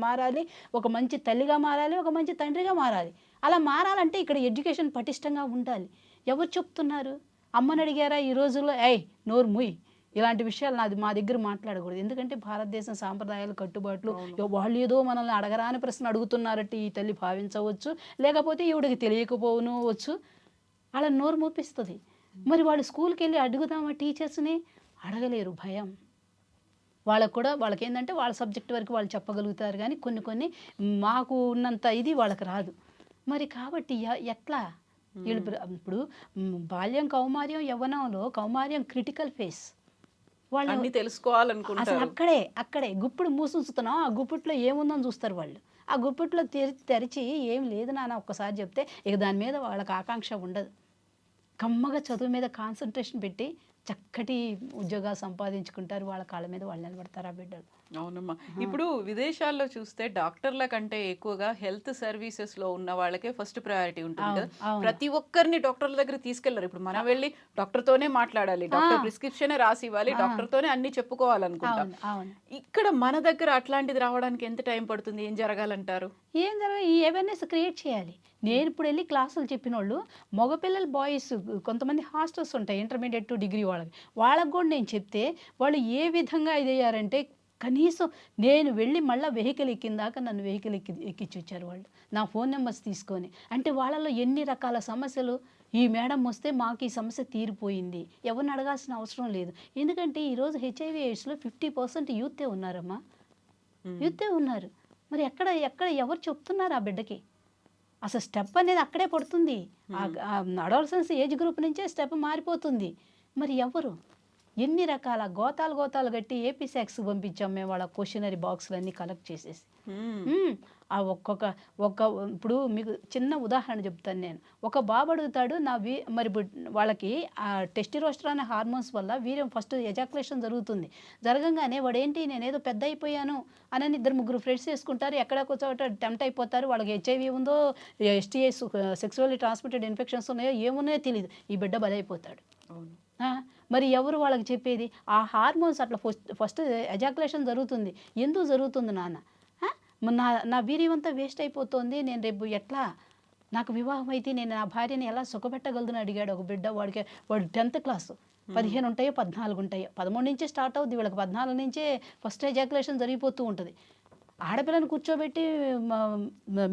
మారాలి, ఒక మంచి తల్లిగా మారాలి, ఒక మంచి తండ్రిగా మారాలి. అలా మారాలంటే ఇక్కడ ఎడ్యుకేషన్ పటిష్టంగా ఉండాలి. ఎవరు చెప్తున్నారు? అమ్మని అడిగారా ఈ రోజుల్లో? నోరు ముయ్, ఇలాంటి విషయాలు మా దగ్గర మాట్లాడకూడదు. ఎందుకంటే భారతదేశం సాంప్రదాయాలు, కట్టుబాట్లు, వాళ్ళు ఏదో మనల్ని అడగరాని ప్రశ్న అడుగుతున్నారట ఈ తల్లి భావించవచ్చు, లేకపోతే ఈవిడికి తెలియకపోవచ్చు, వాళ్ళని నోరు మూపిస్తుంది. మరి వాళ్ళు స్కూల్కి వెళ్ళి అడుగుదామా టీచర్స్ని? అడగలేరు, భయం. వాళ్ళకి ఏంటంటే వాళ్ళ సబ్జెక్ట్ వరకు వాళ్ళు చెప్పగలుగుతారు, కానీ కొన్ని మాకు ఉన్నంత ఇది వాళ్ళకి రాదు. మరి కాబట్టి ఎట్లా వీళ్ళు ఇప్పుడు బాల్యం, కౌమార్యం, యవ్వనంలో కౌమార్యం క్రిటికల్ ఫేస్. వాళ్ళు తెలుసుకోవాలనుకుంటారు. అసలు అక్కడే గుప్పుడు మూసుంచుతున్నాం, ఆ గుప్పుట్లో ఏముందని చూస్తారు వాళ్ళు. ఆ గుప్పుట్లో తెరిచి ఏం లేదు నాన్న ఒక్కసారి చెప్తే ఇక దాని మీద వాళ్ళకి ఆకాంక్ష ఉండదు. కమ్మగా చదువు మీద కాన్సన్ట్రేషన్ పెట్టి చక్కటి ఉద్యోగాలు సంపాదించుకుంటారు, వాళ్ళ కాళ్ళ మీద వాళ్ళు నిలబడతారు ఆ బిడ్డలు. అవునమ్మా. ఇప్పుడు విదేశాల్లో చూస్తే డాక్టర్ల కంటే ఎక్కువగా హెల్త్ సర్వీసెస్ లో ఉన్న వాళ్ళకే ఫస్ట్ ప్రయారిటీ ఉంటుంది కదా. ప్రతి ఒక్కరిని డాక్టర్ల దగ్గర తీసుకెళ్లరు. ఇప్పుడు మనం వెళ్ళి డాక్టర్ తోనే మాట్లాడాలి, డాక్టర్ ప్రిస్క్రిప్షన్ రాసి ఇవ్వాలి, డాక్టర్ తోనే అన్ని చెప్పుకోవాలనుకుంటాం. ఇక్కడ మన దగ్గర అట్లాంటిది రావడానికి ఎంత టైం పడుతుంది? ఏం జరగాలంటారు? ఈ అవేర్నెస్ క్రియేట్ చేయాలి. నేను ఇప్పుడు వెళ్ళి క్లాసులు చెప్పిన వాళ్ళు మగపిల్లలు, బాయ్స్, కొంతమంది హాస్టల్స్ ఉంటాయి ఇంటర్మీడియట్ టు డిగ్రీ వాళ్ళకి కూడా నేను చెప్తే వాళ్ళు ఏ విధంగా ఇదయ్యారంటే, కనీసం నేను వెళ్ళి మళ్ళీ వెహికల్ ఎక్కిందాక నన్ను వెహికల్ ఎక్కించి వచ్చారు వాళ్ళు, నా ఫోన్ నెంబర్స్ తీసుకొని. అంటే వాళ్ళలో ఎన్ని రకాల సమస్యలు, ఈ మేడం వస్తే మాకు ఈ సమస్య తీరిపోయింది, ఎవరిని అడగాల్సిన అవసరం లేదు. ఎందుకంటే ఈరోజు HIV ఎయిడ్స్లో 50% యూతే ఉన్నారమ్మా, యూతే ఉన్నారు. మరి ఎక్కడ ఎవరు చెప్తున్నారు ఆ బిడ్డకి? అసలు స్టెప్ అనేది అక్కడే పడుతుంది. అడాలసెన్స్ ఏజ్ గ్రూప్ నుంచే స్టెప్ మారిపోతుంది. మరి ఎవరు? ఎన్ని రకాల గోతాలు కట్టి ఏపీ శాక్స్ పంపించాం మేము వాళ్ళ క్వశ్చనరీ బాక్సులన్నీ కలెక్ట్ చేసేసి. ఆ ఇప్పుడు మీకు చిన్న ఉదాహరణ చెప్తాను నేను. ఒక బాబు అడుగుతాడు, మరి వాళ్ళకి ఆ టెస్టిరోస్టెరాన్ హార్మోన్స్ వల్ల వీర్యం ఫస్ట్ ఎజాకులేషన్ జరగంగానే వాడేంటి నేనేదో పెద్ద అయిపోయాను అని 2-3 ఫ్రెండ్స్ వేసుకుంటారు, ఎక్కడొక చోట టెంప్ట్ అయిపోతారు. వాళ్ళకి HIV ఉందో, STI సెక్సువల్లీ ట్రాన్స్మిటెడ్ ఇన్ఫెక్షన్స్ ఉన్నాయో ఏమున్నాయో తెలియదు, ఈ బిడ్డ బలైపోతాడు. మరి ఎవరు వాళ్ళకి చెప్పేది? ఆ హార్మోన్స్ అట్లా ఫస్ట్ ఎజాకులేషన్ జరుగుతుంది. ఎందుకు జరుగుతుంది నాన్న? నా వీర్యం అంతా వేస్ట్ అయిపోతుంది, నేను రేపు ఎట్లా, నాకు వివాహం అయితే నేను నా భార్యని ఎలా సుఖపెట్టగలదని అడిగాడు ఒక బిడ్డ. వాడు 10th క్లాసు, 15 ఉంటాయో 14 ఉంటాయో, 13 నుంచే స్టార్ట్ అవుద్ది, వీళ్ళకి 14 నుంచే ఫస్ట్ ఎజాకులేషన్ జరిగిపోతూ ఉంటుంది. ఆడపిల్లని కూర్చోబెట్టి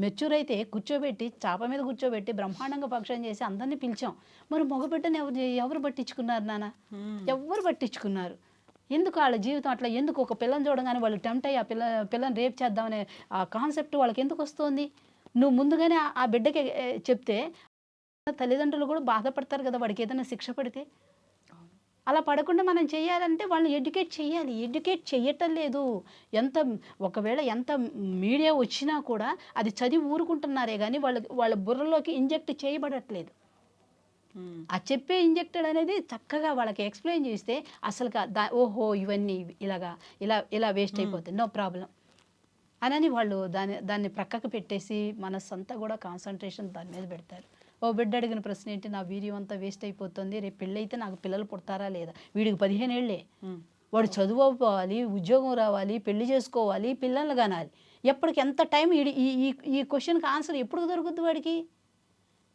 మెచ్యూర్ అయితే కూర్చోబెట్టి చాప మీద కూర్చోబెట్టి బ్రహ్మాండంగా ఫంక్షన్ చేసి అందరినీ పిలిచాం. మరి మగబిడ్డని ఎవరు పట్టించుకున్నారు నాన్న? ఎవరు పట్టించుకున్నారు? ఎందుకు వాళ్ళ జీవితం అట్లా? ఎందుకు ఒక పిల్లని చూడగానే వాళ్ళు టెంప్ట్ అయ్యి ఆ పిల్లని రేప్ చేద్దామనే ఆ కాన్సెప్ట్ వాళ్ళకి ఎందుకు వస్తుంది? నువ్వు ముందుగానే ఆ బిడ్డకి చెప్తే తల్లిదండ్రులు కూడా బాధపడతారు కదా వాడికి ఏదైనా శిక్ష పడితే. అలా పడకుండా మనం చేయాలంటే వాళ్ళని ఎడ్యుకేట్ చేయాలి. ఎడ్యుకేట్ చేయటం లేదు. ఒకవేళ ఎంత మీడియా వచ్చినా కూడా అది చదివి ఊరుకుంటున్నారే కానీ వాళ్ళ బుర్రలోకి ఇంజెక్ట్ చేయబడట్లేదు. ఆ చెప్పే ఇంజెక్టెడ్ అనేది చక్కగా వాళ్ళకి ఎక్స్ప్లెయిన్ చేస్తే అసలు ఓహో ఇవన్నీ ఇలా వేస్ట్ అయిపోతాయి, నో ప్రాబ్లం అని వాళ్ళు దాన్ని ప్రక్కకు పెట్టేసి మనస్సంతా కూడా కాన్సన్ట్రేషన్ దాని మీద పెడతారు. ఓ బిడ్డ అడిగిన ప్రశ్న ఏంటి, నా వీర్యం అంతా వేస్ట్ అయిపోతుంది, రేపు పెళ్ళి అయితే నాకు పిల్లలు పుడతారా లేదా, వీడికి 15 ఏళ్ళే, వాడు చదువు అవ్వాలి, ఉద్యోగం రావాలి, పెళ్లి చేసుకోవాలి, పిల్లలు కనాలి, ఎప్పటికి ఎంత టైం ఈ క్వశ్చన్కి ఆన్సర్ ఎప్పుడు దొరుకుద్ది వాడికి?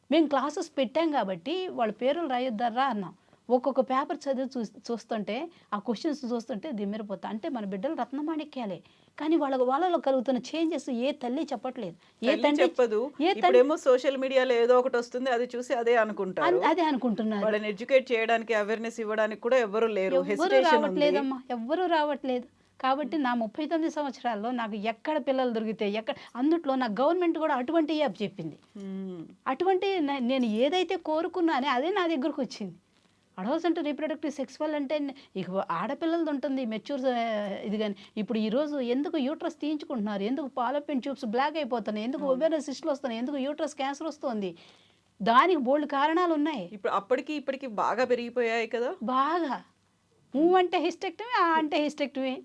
మేము క్లాసెస్ పెట్టాం కాబట్టి వాళ్ళ పేర్లు రాయొద్దారా అన్నాం. ఒక్కొక్క పేపర్ చదివి చూస్తుంటే ఆ క్వశ్చన్స్ చూస్తుంటే దిమ్మెరిపోతా. అంటే మన బిడ్డలు రత్నమాణిక్యాలే, కానీ వాళ్ళలో కలుగుతున్న చేంజెస్ ఏ తల్లి చెప్పట్లేదు, ఏ తండ్రి చెప్పదు. ఇప్పుడేమో సోషల్ మీడియాలో ఏదో ఒకటి వస్తుంది, అది చూసి అదే అనుకుంటున్నారు. వాళ్ళని ఎడ్యుకేట్ చేయడానికి, అవేర్నెస్ ఇవ్వడానికి కూడా ఎవరు లేరు, రావట్లేదమ్మా, ఎవ్వరూ రావట్లేదు. కాబట్టి నా 39 సంవత్సరాల్లో నాకు ఎక్కడ పిల్లలు దొరికితే అందుట్లో నా గవర్నమెంట్ కూడా అటువంటి యాప్ చెప్పింది. అటువంటి నేను ఏదైతే కోరుకున్నానే అదే నా దగ్గరకు వచ్చింది. అడోసెంట్ రీప్రొడక్టివ్ సెక్సువల్ అంటే ఇక ఆడపిల్లలది ఉంటుంది మెచ్యూర్ ఇది. కానీ ఇప్పుడు ఈరోజు ఎందుకు యూట్రస్ తీయించుకుంటున్నారు, ఎందుకు పాలపిన్ ట్యూబ్స్ బ్లాక్ అయిపోతున్నాయి, ఎందుకు ఒబేరియన్ సిస్టులు వస్తున్నాయి, ఎందుకు యూట్రస్ క్యాన్సర్ వస్తుంది, దానికి బోల్డ్ కారణాలు ఉన్నాయి. ఇప్పుడు అప్పటికి ఇప్పటికి బాగా పెరిగిపోయాయి కదా. బాగా అంటే హిస్టెక్టమీ, అంటే హిస్టెక్టమీ.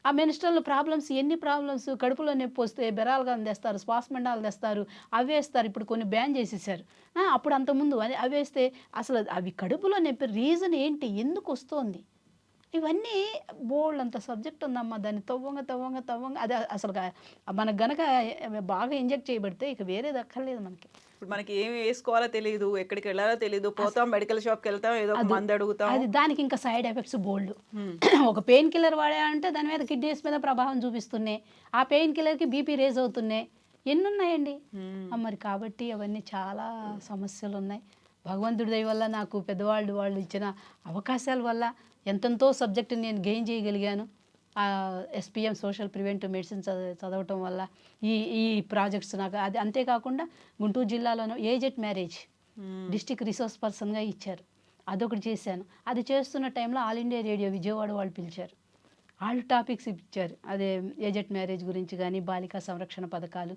ఆ మెన్స్ట్రల్ ప్రాబ్లమ్స్, ఎన్ని ప్రాబ్లమ్స్, కడుపులో నొప్పి వస్తే బెరాల్గాన్ తెస్తారు, శ్వాసమండాలు తెస్తారు, అవి వేస్తారు. ఇప్పుడు కొన్ని బ్యాన్ చేసేసారు. అప్పుడు అంతకుముందు అవి వేస్తే అసలు అవి కడుపులో నొప్పి రీజన్ ఏంటి, ఎందుకు వస్తుంది, ఇవన్నీ బోల్డ్ అంత సబ్జెక్ట్ ఉందమ్మా. దాన్ని తవ్వంగా అది అసలు మనకు గనక బాగా ఇంజెక్ట్ చేయబడితే ఇక వేరేది అక్కర్లేదు మనకి. ఇప్పుడు మనకి ఏమి వేసుకోవాలో తెలియదు, ఎక్కడికి వెళ్ళాలో తెలియదు, పోతాం మెడికల్ షాప్కి వెళ్తాం, ఏదో ఒక మందు అడుగుతాం. అది దానికి ఇంకా సైడ్ ఎఫెక్ట్స్ బోల్డ్. ఒక పెయిన్ కిల్లర్ వాడాలంటే దాని మీద కిడ్నీస్ మీద ప్రభావం చూపిస్తున్నాయి, ఆ పెయిన్ కిల్లర్కి బీపీ రేజ్ అవుతున్నాయి, ఎన్ని ఉన్నాయండి మరి. కాబట్టి అవన్నీ చాలా సమస్యలు ఉన్నాయి. భగవంతుడి దయ వల్ల నాకు వాళ్ళు ఇచ్చిన అవకాశాల వల్ల ఎంతెంతో సబ్జెక్టు నేను గెయిన్ చేయగలిగాను. SPM సోషల్ ప్రివెంటివ్ మెడిసిన్ చదవటం వల్ల ఈ ప్రాజెక్ట్స్ నాకు అది. అంతేకాకుండా గుంటూరు జిల్లాలోనూ ఏజెట్ మ్యారేజ్ డిస్ట్రిక్ట్ రిసోర్స్ పర్సన్గా ఇచ్చారు, అదొకటి చేశాను. అది చేస్తున్న టైంలో ఆల్ ఇండియా రేడియో విజయవాడ వాళ్ళు పిలిచారు, వాళ్ళు టాపిక్స్ ఇచ్చారు. అదే ఏజెట్ మ్యారేజ్ గురించి కానీ, బాలికా సంరక్షణ పథకాలు,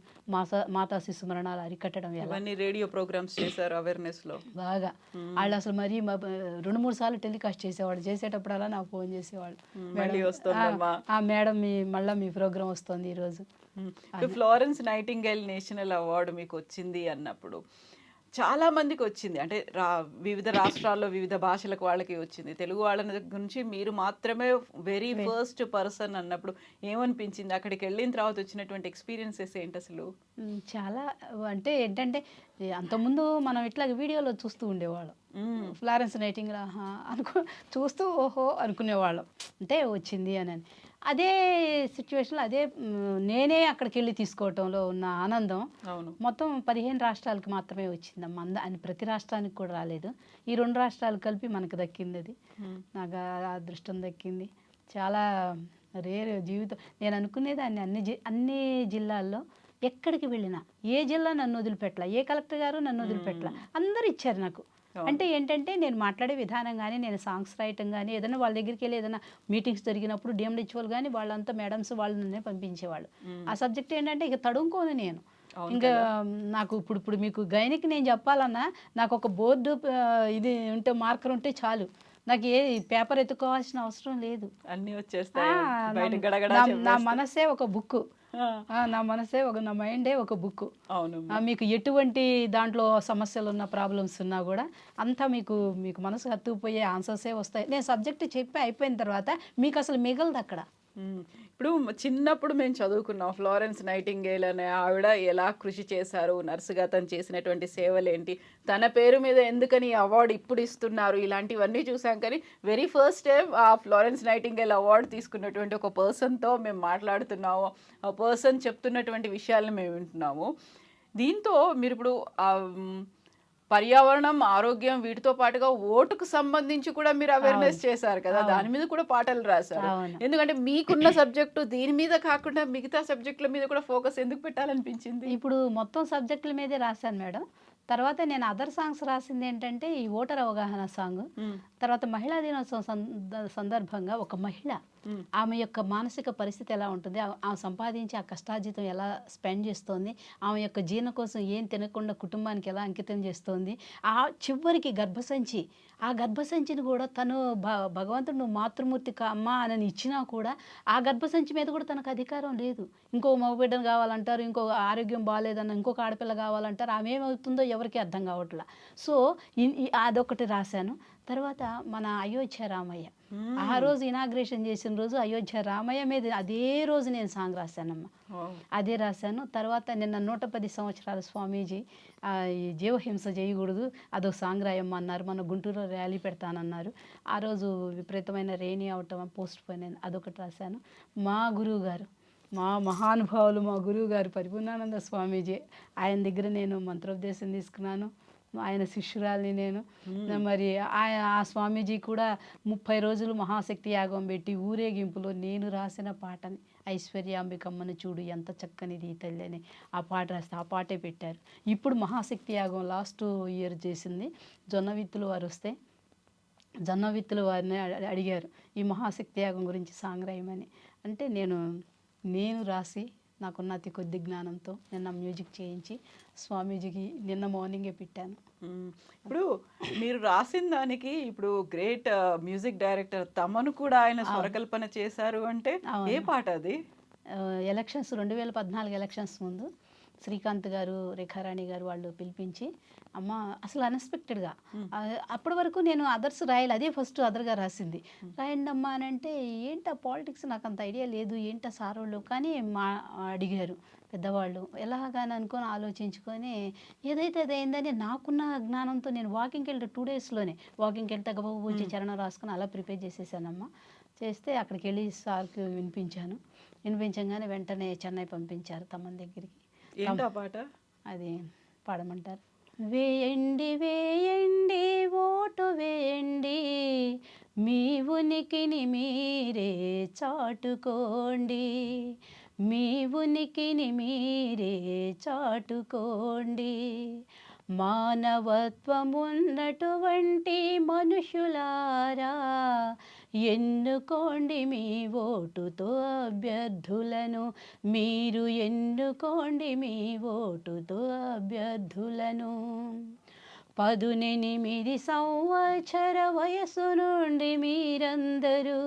మాతా శిశు మరణాలు అరికట్టడం, ఇవన్నీ రేడియో ప్రోగ్రామ్స్ చేశారు అవేర్నెస్లో బాగా. వాళ్ళు అసలు మరీ 2-3 సార్లు టెలికాస్ట్ చేసేవాళ్ళు, చేసేటప్పుడల్లా నాకు ఫోన్ చేసేవాళ్ళు, మేడం మళ్ళీ మీ ప్రోగ్రామ్ వస్తుంది ఈరోజు. ఫ్లోరెన్స్ నైటింగేల్ నేషనల్ అవార్డు మీకు వచ్చింది అన్నప్పుడు చాలా మందికి వచ్చింది, అంటే వివిధ రాష్ట్రాల్లో వివిధ భాషలకు వాళ్ళకి వచ్చింది. తెలుగు వాళ్ళ గురించి మీరు మాత్రమే వెరీ ఫస్ట్ పర్సన్ అన్నప్పుడు ఏమనిపించింది? అక్కడికి వెళ్ళిన తర్వాత వచ్చినటువంటి ఎక్స్పీరియన్సెస్ ఏంటి అసలు? చాలా అంటే ఏంటంటే అంతకుముందు మనం ఇట్లా వీడియోలో చూస్తూ ఉండేవాళ్ళం, ఫ్లోరెన్స్ నైటింగేల్ చూస్తూ ఓహో అనుకునేవాళ్ళం, అంటే వచ్చింది అని. అదే సిచ్యువేషన్లో నేనే అక్కడికి వెళ్ళి తీసుకోవటంలో ఉన్న ఆనందం మొత్తం 15 రాష్ట్రాలకి మాత్రమే వచ్చిందమ్మా. అని ప్రతి రాష్ట్రానికి కూడా రాలేదు. ఈ 2 రాష్ట్రాలు కలిపి మనకు దక్కింది అది. నాకు ఆ అదృష్టం దక్కింది. చాలా రేర్ జీవితం. నేను అనుకునేదాన్ని అన్ని జిల్లాల్లో ఎక్కడికి వెళ్ళినా, ఏ జిల్లా నన్ను వదిలిపెట్టలా, ఏ కలెక్టర్ గారు నన్ను వదిలిపెట్టలా, అందరూ ఇచ్చారు నాకు. అంటే ఏంటంటే నేను మాట్లాడే విధానం కానీ, నేను సాంగ్స్ రాయటం కానీ, ఏదైనా వాళ్ళ దగ్గరికి వెళ్ళి ఏదైనా మీటింగ్స్ జరిగినప్పుడు డిఎండిహెచ్ఓలు కానీ వాళ్ళంతా మేడమ్స్ వాళ్ళు నన్నే పంపించేవాళ్ళు. ఆ సబ్జెక్ట్ ఏంటంటే ఇక తడుముకోను నేను. ఇంకా నాకు ఇప్పుడు మీకు గైనిక్ నేను చెప్పాలన్నా నాకు ఒక బోర్డు ఇది ఉంటే, మార్కర్ ఉంటే చాలు, నాకు ఏ పేపర్ ఎత్తుకోవాల్సిన అవసరం లేదు, అన్నీ వచ్చేస్తాయి. నా మనసే ఒక బుక్, నా మైండే ఒక బుక్. మీకు ఎటువంటి దాంట్లో సమస్యలు ఉన్న ప్రాబ్లమ్స్ ఉన్నా కూడా అంతా మీకు మనసు హత్తుకుపోయే ఆన్సర్సే వస్తాయి. నేను సబ్జెక్ట్ చెప్పి అయిపోయిన తర్వాత మీకు అసలు మిగలదు అక్కడ. ఇప్పుడు చిన్నప్పుడు మేము చదువుకున్నాం ఫ్లోరెన్స్ నైటింగేల్ అనే ఆవిడ ఎలా కృషి చేశారు, నర్సుగా తను చేసినటువంటి సేవలు ఏంటి, తన పేరు మీద ఎందుకని అవార్డు ఇప్పుడు ఇస్తున్నారు, ఇలాంటివన్నీ చూసాం. కానీ వెరీ ఫస్ట్ టైం ఆ ఫ్లోరెన్స్ నైటింగేల్ అవార్డు తీసుకున్నటువంటి ఒక పర్సన్తో మేము మాట్లాడుతున్నాము, ఆ పర్సన్ చెప్తున్నటువంటి విషయాలను మేము వింటున్నాము. దీంతో మీరు ఇప్పుడు పర్యావరణం, ఆరోగ్యం వీటితో పాటుగా ఓటుకు సంబంధించి కూడా మీరు అవేర్నెస్ చేశారు కదా, దాని మీద కూడా పాటలు రాశారు. ఎందుకంటే మీకున్న సబ్జెక్టు దీని మీద కాకుండా మిగతా సబ్జెక్టుల మీద కూడా ఫోకస్ ఎందుకు పెట్టాలనిపించింది? ఇప్పుడు మొత్తం సబ్జెక్టుల మీదే రాశాను మేడం. తర్వాత నేను అదర్ సాంగ్స్ రాసింది ఏంటంటే ఈ ఓటర్ అవగాహన సాంగ్. తర్వాత మహిళా దినోత్సవం సందర్భంగా ఒక మహిళ ఆమె యొక్క మానసిక పరిస్థితి ఎలా ఉంటుంది, ఆమె సంపాదించి ఆ కష్టార్జితం ఎలా స్పెండ్ చేస్తోంది, ఆమె యొక్క జీవనం కోసం ఏం తినకుండా కుటుంబానికి ఎలా అంకితం చేస్తోంది, ఆ చివరికి గర్భసంచి, ఆ గర్భసంచిని కూడా తను భగవంతుడు నువ్వు మాతృమూర్తి అమ్మ అని ఇచ్చినా కూడా ఆ గర్భసంచి మీద కూడా తనకు అధికారం లేదు. ఇంకో మగబిడ్డను కావాలంటారు, ఇంకో ఆరోగ్యం బాగాలేదన్న ఇంకొక ఆడపిల్ల కావాలంటారు, ఆమె ఏమవుతుందో ఎవరికి అర్థం కావట్లా. సో అదొకటి రాశాను. తర్వాత మన అయోధ్య రామయ్య, ఆ రోజు ఇనాగ్రేషన్ చేసిన రోజు అయోధ్య రామయ్య మీద అదే రోజు నేను సాంగ్ రాశానమ్మా. అదే రాశాను. తర్వాత నిన్న 110 సంవత్సరాల స్వామీజీ ఈ జీవహింస చేయకూడదు అదొక సాంగ్ రాయమ్మ అన్నారు. మన గుంటూరులో ర్యాలీ పెడతానన్నారు. ఆ రోజు విపరీతమైన రెయినీ అవటం పోస్ట్ పోయిన అదొకటి రాశాను. మా గురువు గారు, మా మహానుభావులు, మా గురువు గారు పరిపూర్ణానంద స్వామీజీ, ఆయన దగ్గర నేను మంత్రోపదేశం తీసుకున్నాను. ఆయన శిష్యురాల్ని నేను. మరి ఆ స్వామీజీ కూడా 30 రోజులు మహాశక్తి యాగం పెట్టి ఊరేగింపులో నేను రాసిన పాటని ఐశ్వర్యాంబికమ్మను చూడు ఎంత చక్కనిది ఈ తల్లి అని ఆ పాట రాస్తే ఆ పాటే పెట్టారు. ఇప్పుడు మహాశక్తి యాగం లాస్ట్ ఇయర్ చేసింది. జొన్న విత్తులు వారు వస్తే జొన్న విత్తులు వారిని అడిగారు ఈ మహాశక్తి యాగం గురించి సాంగ్ రాయమని. అంటే నేను రాసి నాకున్న అతి కొద్ది జ్ఞానంతో నిన్న మ్యూజిక్ చేయించి స్వామీజీకి నిన్న మార్నింగే పెట్టాను. ఇప్పుడు మీరు రాసిన దానికి ఇప్పుడు గ్రేట్ మ్యూజిక్ డైరెక్టర్ తమను కూడా ఆయన స్వరకల్పన చేశారు అంటే ఏ పాట అది? ఎలక్షన్స్ 2014 ఎలక్షన్స్ ముందు శ్రీకాంత్ గారు, రేఖారాణి గారు వాళ్ళు పిలిపించి అమ్మ అసలు అన్ఎక్స్పెక్టెడ్గా అప్పటి వరకు నేను అదర్స్ రాయాలి, అదే ఫస్ట్ అదర్గా రాసింది. రాయండి అమ్మా అని అంటే ఏంటి ఆ పాలిటిక్స్ నాకు అంత ఐడియా లేదు, ఏంటి సార్ వాళ్ళు కానీ అడిగారు పెద్దవాళ్ళు. ఎలాగాని అనుకొని ఆలోచించుకొని ఏదైతే అదైందని నాకున్న జ్ఞానంతో నేను వాకింగ్కి వెళ్తే 2 డేస్లోనే వాకింగ్కి వెళ్తే గబగబా వచ్చి చరణం రాసుకొని అలా ప్రిపేర్ చేసేసానమ్మా. చేస్తే అక్కడికి వెళ్ళి సార్కి వినిపించగానే వెంటనే చెన్నై పంపించారు తమన్ దగ్గరికి. ఏంటా పాట? అది పాడమంటారు. వేయండి వేయండి ఓటు వేయండి, మీ ఉనికిని మీరే చాటుకోండి, మీ ఉనికిని మీరే చాటుకోండి, మానవత్వమున్నటువంటి మనుషులారా ఎన్నుకోండి మీ ఓటుతో అభ్యర్థులను, మీరు ఎన్నుకోండి మీ ఓటుతో అభ్యర్థులను. 18 సంవత్సర వయసు నుండి మీరందరూ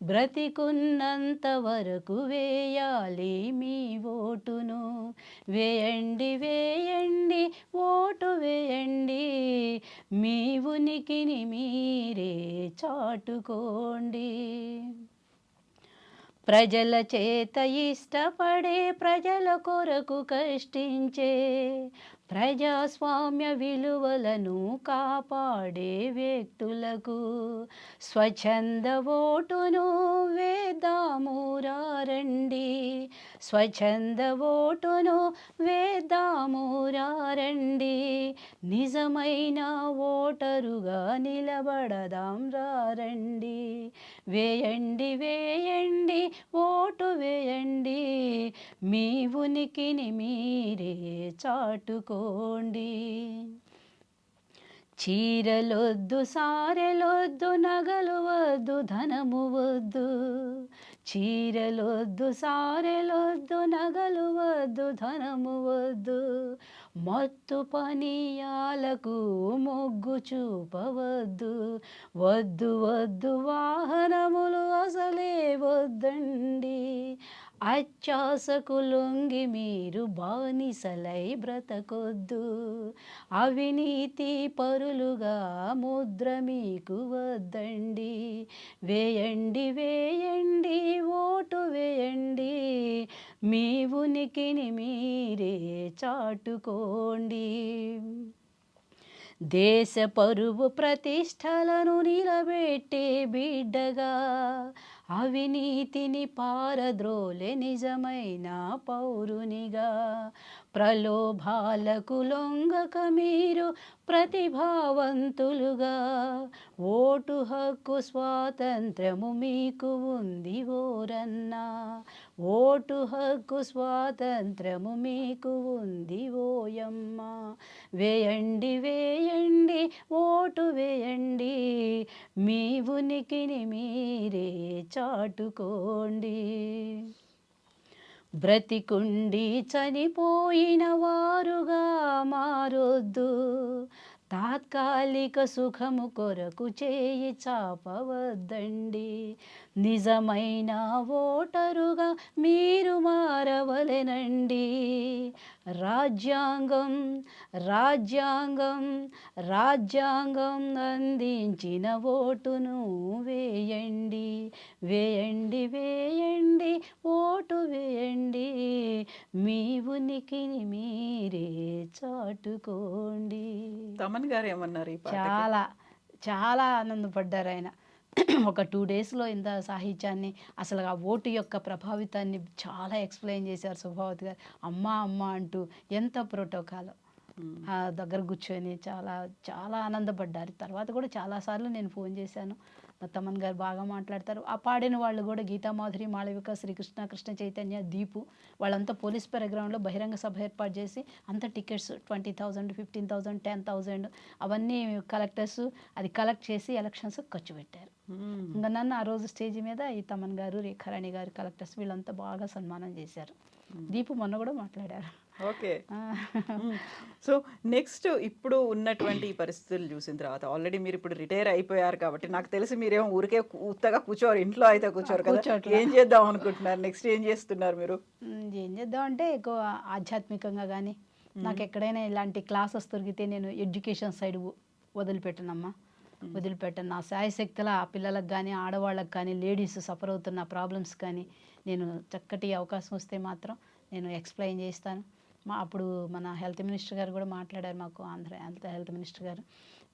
బ్రతికున్నంత వరకు వేయాలి మీ ఓటును. వేయండి వేయండి ఓటు వేయండి, మీ ఉనికిని మీరే చాటుకోండి. ప్రజల చేత ఇష్టపడే, ప్రజల కొరకు కష్టించే, ప్రజాస్వామ్య విలువలను కాపాడే వ్యక్తులకు స్వచ్ఛంద ఓటును వేద్దాము రండి, స్వచ్ఛంద ఓటును వేద్దాము రండి, నిజమైన ఓటరుగా నిలబడదాం రండి. వేయండి వేయండి ఓటు వేయండి, మీ ఉనికిని మీరే చాటుకోండి. చీరలొద్దు సారెలొద్దు నగలు వద్దు ధనము వద్దు, చీరలొద్దు సారెలొద్దు నగలు వద్దు ధనము వద్దు, మత్తు పనీయాలకు మొగ్గు చూపవద్దు, వద్దు వద్దు వాహనములు అసలే వద్దండి, అత్యాశకు లొంగి మీరు బానిసలై బ్రతకొద్దు, అవినీతి పరులుగా ముద్ర మీకు వద్దండి. వేయండి వేయండి ఓటు వేయండి, మీ ఉనికిని మీరే చాటుకోండి. దేశ పరువు ప్రతిష్టలను నిలబెట్టే బిడ్డగా, అవినీతిని పారద్రోలే నిజమైన పౌరునిగా, ప్రలోభాలకు లొంగక మీరు ప్రతిభావంతులుగా, ఓటు హక్కు స్వాతంత్రము మీకు ఉంది ఓరన్నా, ఓటు హక్కు స్వాతంత్రము మీకు ఉంది ఓయమ్మ. వేయండి వేయండి ఓటు వేయండి, మీ ఉనికిని మీరే చాటుకోండి. బ్రతికుండి చనిపోయిన వారుగా మారొద్దు, తాత్కాలిక సుఖము కొరకు చేయి చాపవద్దండి. నిజమైన ఓటరుగా మీరు మారవలెనండి. రాజ్యాంగం రాజ్యాంగం రాజ్యాంగం అందించిన ఓటును వేయండి, వేయండి వేయండి ఓటు వేయండి, మీ ఉనికిని మీరే చాటుకోండి. తమన్ గారు ఏమన్నారు ఈ పాటకి? చాలా చాలా ఆనందపడ్డారు ఆయన. ఒక 2 డేస్లో ఇంత సాహిత్యాన్ని, అసలు ఆ ఓటు యొక్క ప్రభావితాన్ని చాలా ఎక్స్ప్లెయిన్ చేశారు సుభావతి గారు. అమ్మ అమ్మ అంటూ ఎంత ప్రోటోకాల్ ఆ దగ్గర కూర్చొని చాలా చాలా ఆనందపడ్డారు. తర్వాత కూడా చాలాసార్లు నేను ఫోన్ చేశాను. తమన్ గారు బాగా మాట్లాడతారు. ఆ పాడిన వాళ్ళు కూడా గీతామాధురి, మాళవిక, శ్రీకృష్ణ, కృష్ణ చైతన్య, దీపు వాళ్ళంతా పోలీస్ పెరగ్రౌండ్లో బహిరంగ సభ ఏర్పాటు చేసి అంత టికెట్స్ 20,000, 15,000, 10,000 అవన్నీ కలెక్టర్స్ అది కలెక్ట్ చేసి ఎలక్షన్స్ ఖర్చు పెట్టారు. ఇంకా నన్ను ఆ రోజు స్టేజ్ మీద ఈ తమన్ గారు, రేఖారాణి గారు, కలెక్టర్స్ వీళ్ళంతా బాగా సన్మానం చేశారు. దీపు మొన్న కూడా మాట్లాడారు. ఓకే. సో నెక్స్ట్ ఇప్పుడు ఉన్నటువంటి ఈ పరిస్థితులు చూసిన తర్వాత, ఆల్రెడీ మీరు ఇప్పుడు రిటైర్ అయిపోయారు కాబట్టి నాకు తెలిసి మీరేమో ఊరికే ఉత్తగా కూర్చోరు, ఇంట్లో అయితే కూర్చోరు కదా. ఏం చేద్దాం అనుకుంటున్నారు? నెక్స్ట్ ఏం చేస్తున్నారు మీరు? ఏం చేద్దాం అంటే ఎక్కువ ఆధ్యాత్మికంగా కానీ, నాకు ఎక్కడైనా ఇలాంటి క్లాసెస్ దొరికితే నేను ఎడ్యుకేషన్ సైడ్ వదిలిపెట్టనమ్మా, వదిలిపెట్టను. నా శాయశక్తుల ఆ పిల్లలకు కానీ, ఆడవాళ్ళకి కానీ, లేడీస్ సఫర్ అవుతున్న ప్రాబ్లమ్స్ కానీ నేను చక్కటి అవకాశం వస్తే మాత్రం నేను ఎక్స్ప్లెయిన్ చేస్తాను. అప్పుడు మన హెల్త్ మినిస్టర్ గారు కూడా మాట్లాడారు, మాకు ఆంధ్ర హెల్త్ మినిస్టర్ గారు,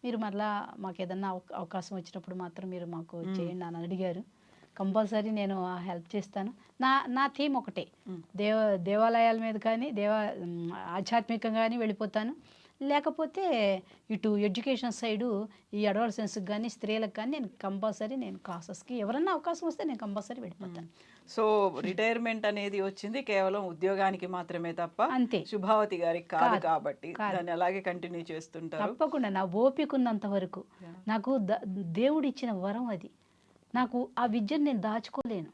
మీరు మరలా మాకు ఏదన్నా అవకాశం వచ్చినప్పుడు మాత్రం మీరు మాకు చేయండి అని అడిగారు. కంపల్సరీ నేను హెల్ప్ చేస్తాను. నా థీమ్ ఒకటే, దేవాలయాల మీద కానీ ఆధ్యాత్మికంగా కానీ వెళ్ళిపోతాను, లేకపోతే ఇటు ఎడ్యుకేషన్ సైడు ఈ అడోలసెన్స్కి కానీ స్త్రీలకు కానీ నేను కంపల్సరీ నేను క్లాసెస్కి ఎవరన్నా అవకాశం వస్తే నేను కంపల్సరీ వెళ్ళిపోతాను. సో రిటైర్మెంట్ అనేది వచ్చింది కేవలం ఉద్యోగానికి మాత్రమే తప్ప అంతే, శుభావతి గారికి కాదు కాబట్టి దాన్ని అలాగే కంటిన్యూ చేస్తుంటారు. తప్పకుండా నా ఓపిక ఉన్నంత వరకు. నాకు దేవుడు ఇచ్చిన వరం అది. నాకు ఆ విద్యను నేను దాచుకోలేను,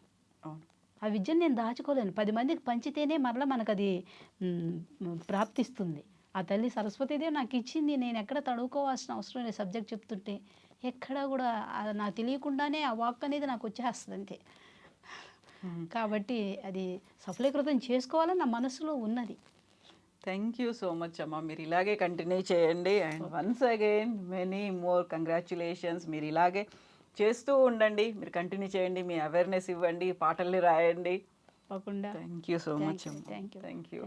ఆ విద్యను నేను దాచుకోలేను. 10 మందికి పంచితేనే మరలా మనకు అది ప్రాప్తిస్తుంది. ఆ తల్లి సరస్వతీదేవి నాకు ఇచ్చింది, నేను ఎక్కడ తడుకోవాల్సిన అవసరం లేదు. సబ్జెక్ట్ చెప్తుంటే ఎక్కడ కూడా నాకు తెలియకుండానే ఆ వాక్ అనేది నాకు వచ్చేస్తుంది అంతే. కాబట్టి అది సఫలీకృతం చేసుకోవాలని నా మనసులో ఉన్నది. థ్యాంక్ యూ సో మచ్ అమ్మ, మీరు ఇలాగే కంటిన్యూ చేయండి. And once again many more congratulations. మీరు ఇలాగే చేస్తూ ఉండండి, మీరు కంటిన్యూ చేయండి, మీ అవేర్నెస్ ఇవ్వండి, పాటల్ని రాయండి. తప్పకుండా. Thank you so much. Thank you.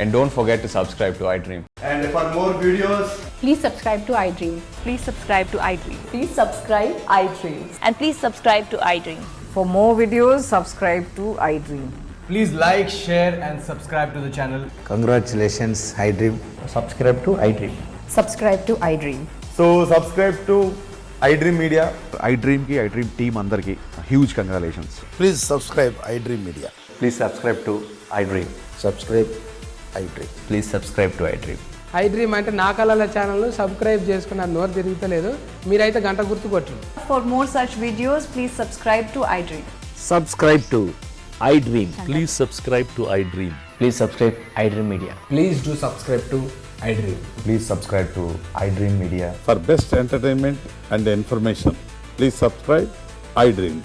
And don't forget to subscribe to iDream. And for more videos, Please subscribe to iDream. Please subscribe to iDream. Please subscribe iDream. And please subscribe to iDream. For more videos, subscribe to iDream. please like, share and subscribe to the channel. Congratulations, iDream. Subscribe to iDream. Subscribe to iDream. So subscribe to iDream Media. iDream ki iDream team andarki huge congratulations. Please subscribe iDream Media. Please subscribe to iDream. Subscribe iDream. Please subscribe to iDream. iDream అంటే నా కళల ఛానల్ను subscribe చేసుకున్న నోరు తిరుగుతలేదు, మీరైతే గంట గుర్తు కొట్టండి. For more such videos, please subscribe to iDream. Subscribe to iDream. Please subscribe to iDream. Please subscribe iDream Media. Please do subscribe to iDream. Please subscribe to iDream Media. For best entertainment and information, please subscribe iDream.